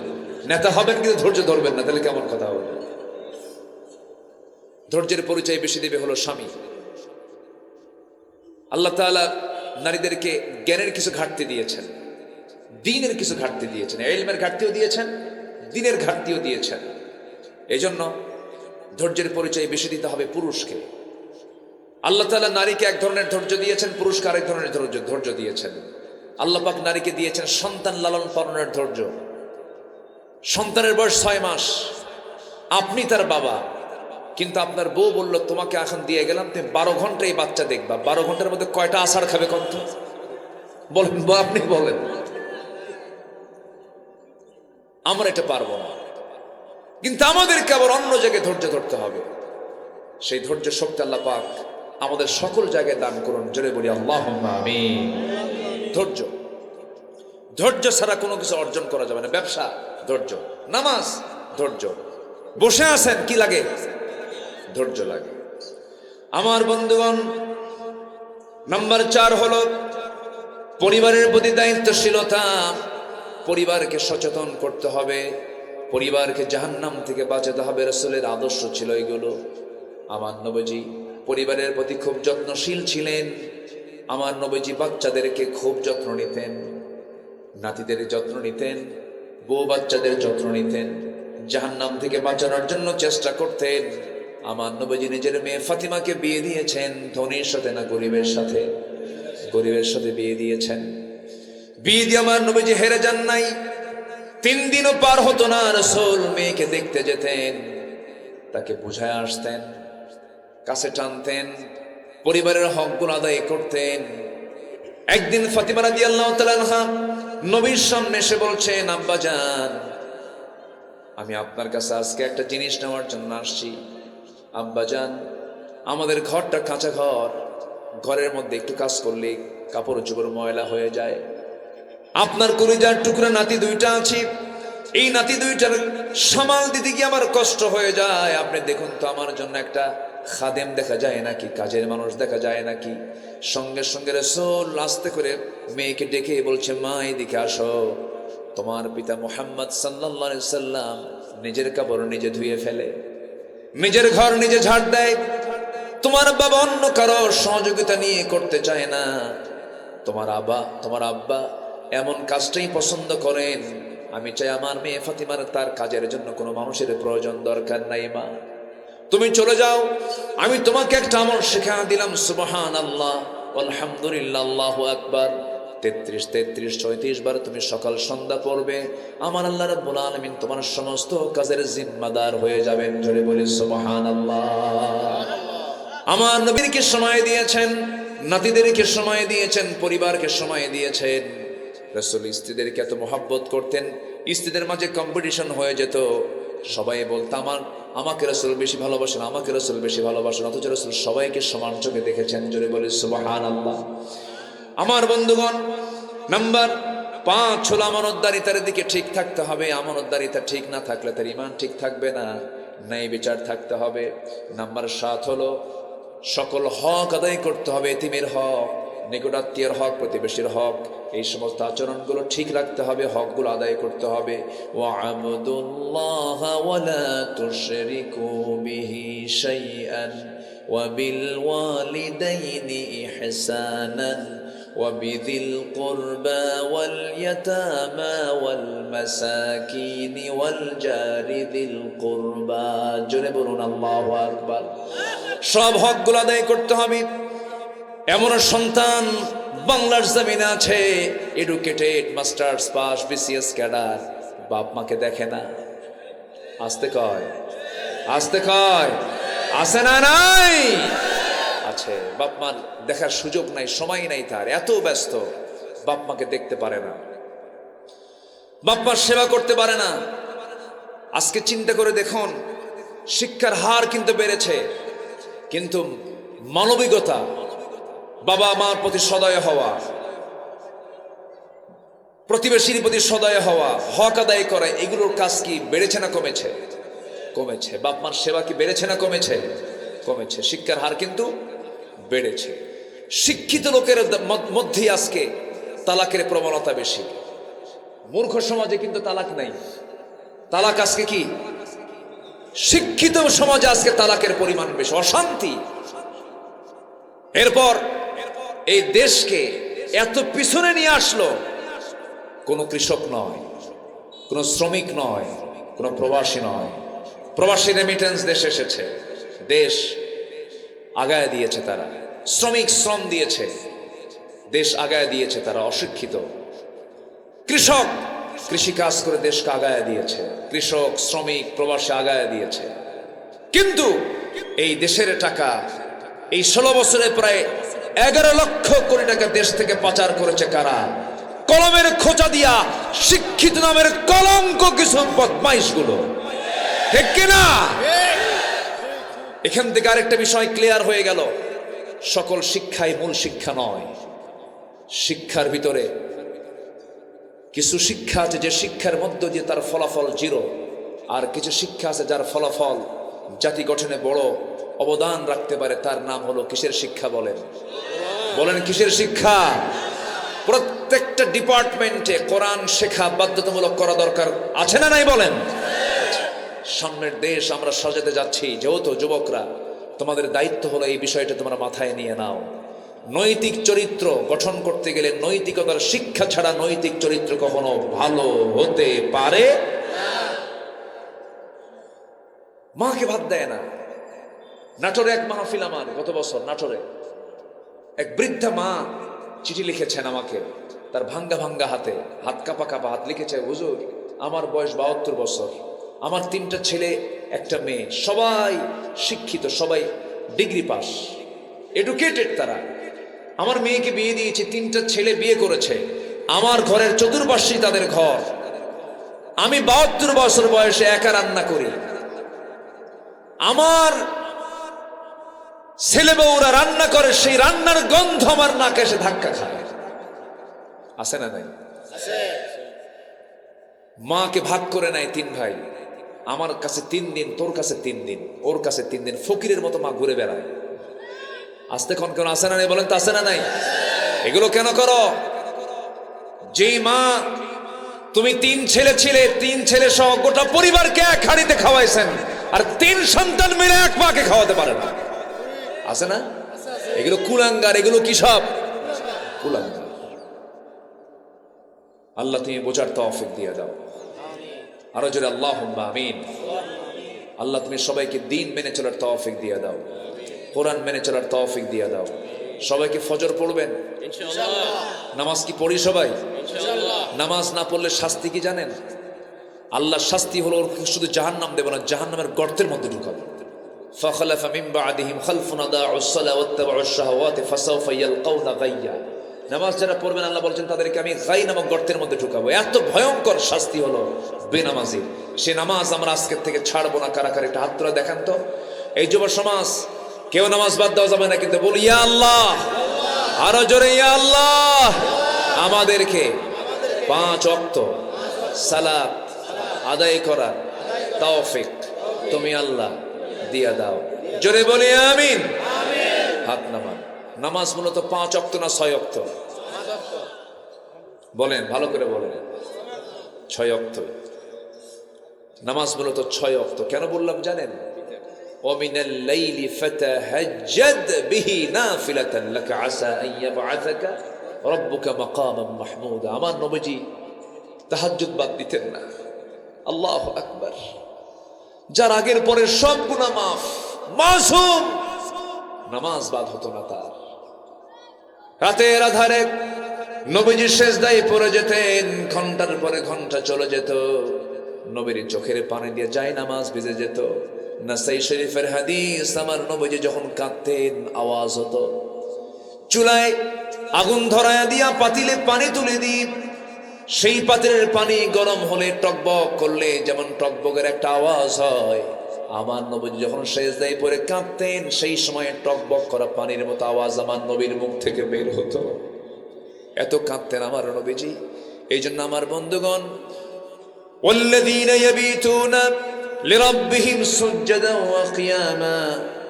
নেতা হবেন কিন্তু ধৈর্য ধরবেন না, তাহলে কেমন কথা হবে? ধৈর্যের পরিচয় বেশি দেবে হলো স্বামী। আল্লাহ তাআলা নারীদেরকে জ্ঞানের কিছু ঘাটতি দিয়েছেন, দ্বীনের কিছু ঘাটতি দিয়েছেন, ইলমের ঘাটতিও দিয়েছেন, দ্বীনের ঘাটতিও দিয়েছেন। এই জন্য ধৈর্যের পরিচয় বেশি দিতে হবে পুরুষকে। আল্লাহ তাআলা নারীকে এক ধরনের ধৈর্য দিয়েছেন, পুরুষকে আরেক ধরনের ধৈর্য দিয়েছেন। আল্লাহ পাক নারীকে দিয়েছেন সন্তান লালন পালনের ধৈর্য। সন্তানের বয়স 6 মাস, আপনি তার বাবা, কিন্তু আপনার বউ বলল, তোমাকে এখন দিয়ে গেলাম, তুমি 12 ঘন্টা এই বাচ্চা দেখবা। 12 ঘন্টার মধ্যে কয়টা আছাড় খাবে কত? বলেন, আপনি বলেন। আমরা এটা পারবো না, কিন্তু আমাদেরকে আবার অন্য জায়গায় ধৈর্য ধরতে হবে। সেই ধৈর্য শক্তি আল্লাহ পাক আমাদের সকল জায়গায় দান করুন। জোরে বলি আল্লাহুম্মা আমিন। ধৈর্য ছাড়া কোনো কিছু অর্জন করা যাবে না। ব্যবসা ধৈর্য, নামাজ ধৈর্য, বসে আছেন কি লাগে? ধৈর্য লাগে। আমার বন্ধুগণ, নাম্বার 4 হলো পরিবারের প্রতি দায়িত্বশীলতা। পরিবারকে সচেতন করতে হবে, পরিবারকে জাহান্নাম থেকে বাঁচাতে হবে। রাসূলের আদর্শ ছিল এগুলো। আমার নবীজি পরিবারের প্রতি খুব যত্নশীল ছিলেন। আমার নবীজি বাচ্চাদেরকে খুব যত্ন নিতেন, নাতিদের যত্ন নিতেন, বউ বাচ্চাদের যত্ন নিতেন, জাহান্নাম থেকে বাঁচানোর জন্য চেষ্টা করতেন। আমার নবীজি নিজের মেয়ে ফাতিমাকে বিয়ে দিয়েছেন ধনীর সাথে না গরিবের সাথে? গরিবের সাথে বিয়ে দিয়েছেন। বিয়ে দিয়ে আমার নবীজি হেরে যান নাই। 3 দিনও পার হতো না রাসূল মেয়েকে দেখতে যেতেন, তাকে বুঝায় আসতেন, কাছে টানতেন, পরিবারের হকগুলো আদায় করতেন। একদিন ফাতিমা রাদিয়াল্লাহু তাআলা আনহা নবীর সামনে এসে বলছেন, আব্বা জান, আমি আপনার কাছে আজকে একটা জিনিস নেওয়ার জন্য আসছি। আব্বা জান, আমাদের ঘরটা কাঁচা ঘর, ঘরের মধ্যে একটু কাজ করলে কাপড় চোপড় ময়লা হয়ে যায়। আপনার কলিজার টুকরা নাতি 2টা আছে, এই নাতি 2টার সামাল দিতে গিয়ে আমার কষ্ট হয়ে যায়। আপনি দেখুন তো আমার জন্য একটা খাদেম দেখা যায় নাকি, কাজের মানুষ দেখা যায় নাকি? সঙ্গে সঙ্গে রাসূল আস্তে করে মেয়েকে ডেকে বলছে, মা এদিকে আসো। তোমার পিতা মুহাম্মদ সাল্লাল্লাহু আলাইহি সাল্লাম নিজের কাপড় নিজে ধুয়ে ফেলে, নিজের ঘর নিজে ঝাড় দেয়। তোমার বাবা অন্য কারো সহযোগিতা নিয়ে করতে চায় না। তোমার আব্বা এমন কাজটাই পছন্দ করেন। আমি চাই আমার মেয়ে ফাতিমার তার কাজের জন্য কোনো মানুষের প্রয়োজন দরকার নাই। মা তুমি চলে যাও, আমি তোমাকে একটা আমল শেখা দিলাম, সুবহানাল্লাহ আলহামদুলিল্লাহ আল্লাহু আকবার। 33 বার তুমি সকাল সন্ধ্যা পড়বে। আমার আল্লাহ রাব্বুল আলামিন তোমার সমস্ত কাজের জিম্মাদার হয়ে যাবেন। জোরে বলি সুবহানাল্লাহ। আমার নবীকে সময় দিয়েছেন, নাতিদেরকে সময় দিয়েছেন, পরিবারকে সময় দিয়েছেন। রাসূল স্ত্রীদেরকে এত মহব্বত করতেন, স্ত্রীদের মাঝে কম্পিটিশন হয়ে যেত, সবাই বলতো আমাকে রাসূল বেশি ভালোবাসেন, আমাকে রাসূল বেশি ভালোবাসেন, অথচ রাসূল সবাইকে সমান চোখে দেখেছেন। জোরে বলে সুবহানাল্লাহ। আমার বন্ধুগণ, নাম্বার 5 হলো আমানতদারিতার দিকে ঠিক থাকতে হবে। আমানতদারিতা ঠিক না থাকলে তার ঈমান ঠিক থাকবে না, ন্যায় বিচার থাকতে হবে। নাম্বার 7 হলো সকল হক আদায় করতে হবে, এতিমের হক, নিকটাত্মীয়ের হক, প্রতিবেশীর হক, এই সমস্ত আচরণগুলো ঠিক রাখতে হবে, হকগুলো আদায় করতে হবে। ওয়া'বুদুল্লাহ ওয়া লা তুশরিকু বিহি শাইআন ওয়া বিল ওয়ালিদাইনি ইহসানান ওয়া বিযিল কুরবা ওয়াল ইয়াতামা ওয়াল মাসাকিন ওয়াল জারি যিল কুরবা। জোরে বলুন আল্লাহু আকবার। সব হকগুলো আদায় করতে হবে। এমন সন্তান বাংলার জমিনে আছে, educated, masters pass, BCS cadre, বাপ মাকে দেখে না। আসতে কয়, আসতে কয়, আছে না নাই? আছে। বাপ মার দেখার সুযোগ নাই, সময় নাই, তার এত ব্যস্ত, বাপ মাকে দেখতে পারে না, বাপ মার সেবা করতে পারে না। আজকে চিন্তা করে দেখুন, শিক্ষার হার কিন্তু বেড়েছে, কিন্তু মানবিকতা, বাবা মার প্রতি সদয় হওয়া, প্রতিবেশীর প্রতি সদয় হওয়া, হক আদায় করা, এগুলোর কাজ কি বেড়েছে না কমেছে? কমেছে। বাপ মার সেবা কি বেড়েছে না কমেছে? কমেছে। শিক্ষার হার কিন্তু বেড়েছে। শিক্ষিত লোকের মধ্যেই আজকে তালাকের প্রবণতা বেশি। মূর্খ সমাজে কিন্তু তালাক নাই। তালাক আজকে কি? শিক্ষিত সমাজে আজকে তালাকের পরিমাণ বেশি, অশান্তি। এরপর এই দেশকে এত পিছনে নিয়ে আসলো, কোনো কৃষক নয়, কোনো শ্রমিক নয়, কোনো প্রবাসী নয়। প্রবাসী রেমিটেন্স দেশে এসেছে, দেশ আগায় দিয়েছে তারা। শ্রমিক শ্রম দিয়েছে, দেশ আগায় দিয়েছে তারা। অশিক্ষিত কৃষক কৃষিকাজ করে দেশকে আগায় দিয়েছে। কৃষক, শ্রমিক, প্রবাসী আগায় দিয়েছে। কিন্তু এই দেশের টাকা এই 16 বছরে প্রায় 11 লক্ষ কোটি টাকা দেশ থেকে পাচার করেছে কারা? কলমের খোঁচা দিয়া শিক্ষিত নামের কলঙ্ক কিছু বদমাইশগুলো, ঠিক কিনা? এখান থেকে আরেকটা বিষয় ক্লিয়ার হয়ে গেল, সকল শিক্ষাই মূল শিক্ষা নয়। শিক্ষার ভিতরে কিছু শিক্ষা আছে যে শিক্ষার মধ্য দিয়ে তার ফলাফল 0, আর কিছু শিক্ষা আছে যার ফলাফল জাতি গঠনে বড় অবদান রাখতে পারে। তার নাম হলো কিসের শিক্ষা? বলেন, বলেন কিসের শিক্ষা? প্রত্যেকটা ডিপার্টমেন্টে কোরআন শেখা বাধ্যতামূলক করা দরকার আছে না নাই? বলেন। সামনের দেশ আমরা সাজাতে যাচ্ছি, যেহেতু যুবকরা, তোমাদের দায়িত্ব হলো এই বিষয়টা তোমরা মাথায় নিয়ে নাও। নৈতিক চরিত্র গঠন করতে গেলে নৈতিকতার শিক্ষা ছাড়া নৈতিক চরিত্র কখনো ভালো হতে পারে না। মাকে ভাত দেয় না। নাটোরে এক মাহফিল, আমার গত বছর নাটোরে এক বৃদ্ধা মা চিঠি লিখেছেন আমাকে, তার ভাঙ্গা ভাঙ্গা হাতে, হাত কাঁপা কাঁপা হাত, লিখেছে, হুজুর আমার বয়স 72 বছর, আমার 3টা ছেলে, একটা মেয়ে, সবাই শিক্ষিত, সবাই ডিগ্রি পাস, এডুকেটেড তারা। আমার মেয়েকে বিয়ে দিয়েছে, 3টা ছেলে বিয়ে করেছে, আমার ঘরের চতুর্পার্শ্বে তাদের ঘর। আমি 72 বছর বয়সে একা রান্না করি, আমার ছেলে বউরা রান্না করে, সেই রান্নার গন্ধ আমার নাকে এসে ধাক্কা খায়। আছে না নাই? মাকে ভাগ করে নেয় 3 ভাই, আমার কাছে 3 দিন, তোর কাছে 3 দিন, ওর কাছে 3 দিন, ফকিরের মতো মা ঘুরে বেড়ায়। আসতে কোন কেন আছে না নাই? বলেন তো আছে না নাই? এগুলো কেন করো? যেই মা, তুমি 3 ছেলে ছিলে, 3 ছেলে সহ গোটা পরিবারকে এক হাঁড়িতে খাওয়াইছেন, আর 3 সন্তান মিলে এক মাকে খাওয়াতে পারে না। আছে না? এগুলো কুলাঙ্গার, এগুলো কি সব কুলাঙ্গার। আল্লাহ তুমি বোঝার তৌফিক দিয়ে দাও। আরো জোরে আল্লাহুম্মা আমিন। আল্লাহ তুমি সবাইকে দ্বীন মেনে চলার তৌফিক দিয়ে দাও, কোরআন মেনে চলার তৌফিক দিয়ে দাও। সবাইকে ফজর পড়বেন ইনশাআল্লাহ। নামাজ কি পড়ি সবাই? ইনশাআল্লাহ। নামাজ না পড়লে শাস্তি কি জানেন? আল্লাহর শাস্তি হলো শুধু জাহান্নাম দেব না, জাহান্নামের গর্তের মধ্যে ঢুকাবে। فخلف من بعدهم خلف أضاعوا الصلاة واتبعوا الشهوات فسوف يلقون غيا। নামাজ যারা পড়বেন আল্লাহ বলছেন তাদেরকে আমি গাই নামক গর্তের মধ্যে ঢুকাবো। এত ভয়ঙ্কর শাস্তি হলো বেনামাজি। সে নামাজ আমরা আজকের থেকে ছাড়বো না। কারা কারা একটা হাত তুলে দেখান তো। এই যুব সমাজ কেউ নামাজ বাদ দেওয়া যাবে না, কিন্তু বলি ইয়া আল্লাহ, আরো জোরে ইয়া আল্লাহ। আমাদেরকে 5 ওয়াক্ত সালাত আদায় করার তৌফিক তুমি আল্লাহ দিয়া দাও। জোরে বলি আমিন। হাত নামান। নামাজ মূলত 5 ওয়াক্ত না 6 ওয়াক্ত? বলেন, ভালো করে বলেন। 6 ওয়াক্ত নামাজ মূলত 6 ওয়াক্ত। কেন বললাম জানেন? ওয়ামিনাল লাইলি ফাতাহাজ্জাদ বিহি নাফিলাতান লাকা আসা আন ইয়াবআসাকা রাব্বুকা মাকামান মাহমুদা। আমার নবীজি তাহাজ্জুদ বাদ দিতেন না। আল্লাহু আকবার। যার আগের পরের সব গুনাহ মাফ, মাসুম, নামাজ বাদ হতো না তার। রাতের আধারে নবীজি সেজদায় পড়ে যেতেন, ঘন্টার পরে ঘন্টা চলে যেত, নবীর চোখের পানি দিয়ে যায় নামাজ ভিজে যেত। নাসাই শরীফের হাদিস, আমার নবীজি যখন কাঁদতেন আওয়াজ হতো। চুলায় আগুন ধরায়া দিয়া পাতিলে পানি তুলে দিই, সেই পাতিলের পানি গরম হলে টকবক করলে যেমন টকবকের একটা আওয়াজ হয়, আমার নবীজি যখন সেজদায় পড়ে কাঁদতেন সেই সময় টকবক করা পানির মতো আওয়াজ আমার নবীর মুখ থেকে বের হতো। এত কাঁদতেন আমার নবীজি। এই জন্য আমার বন্ধুগণ, والذين يبيتون لربهم سجدا وقياما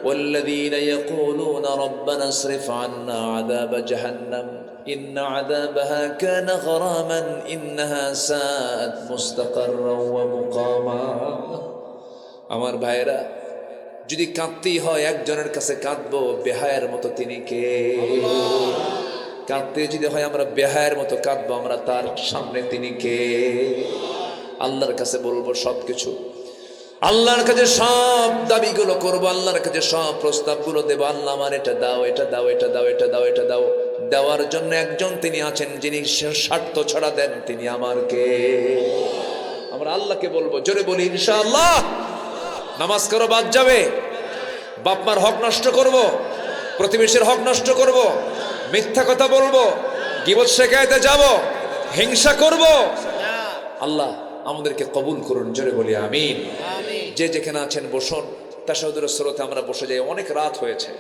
والذين يقولون ربنا اصرف عنا عذاب جهنم إن عذابها كان غراما إنها ساءت مستقرا ومقاما। আমার ভাইরা, যদি কাঁদতেই হয় একজনের কাছে কাঁদবো, বেহায়ের মতো। তিনি কে? কাঁদতে যদি হয় আমরা বেহায়ের মতো কাঁদবো, আমরা তার সামনে। তিনি কে? আল্লাহর কাছে বলবো সবকিছু, আল্লাহর কাছে সব দাবিগুলো করবো, আল্লাহর কাছে সব প্রস্তাবগুলো দেবো। আল্লাহ আমার এটা দাও, এটা দাও, এটা দাও, এটা দাও, এটা দাও। দেওয়ার জন্য একজন তিনি আছেন যিনি স্বার্থ ছাড়া দেন। তিনি আমার কে? আমরা আল্লাহকে বলবো। জোরে বলি ইনশাআল্লাহ। নামাজ কারো বাদ যাবে? বাপ মার হক নষ্ট করব, প্রতিবেশীর হক নষ্ট করব, মিথ্যা কথা বলবো, গীবত শেখাইতে যাব, হিংসা করব? আল্লাহ আমাদেরকে কবুল করুন। জোরে বলি আমিন। যে যেখানে আছেন বসুন। তাশাহুদের সুরতে আমরা বসে যাই, অনেক রাত হয়েছে।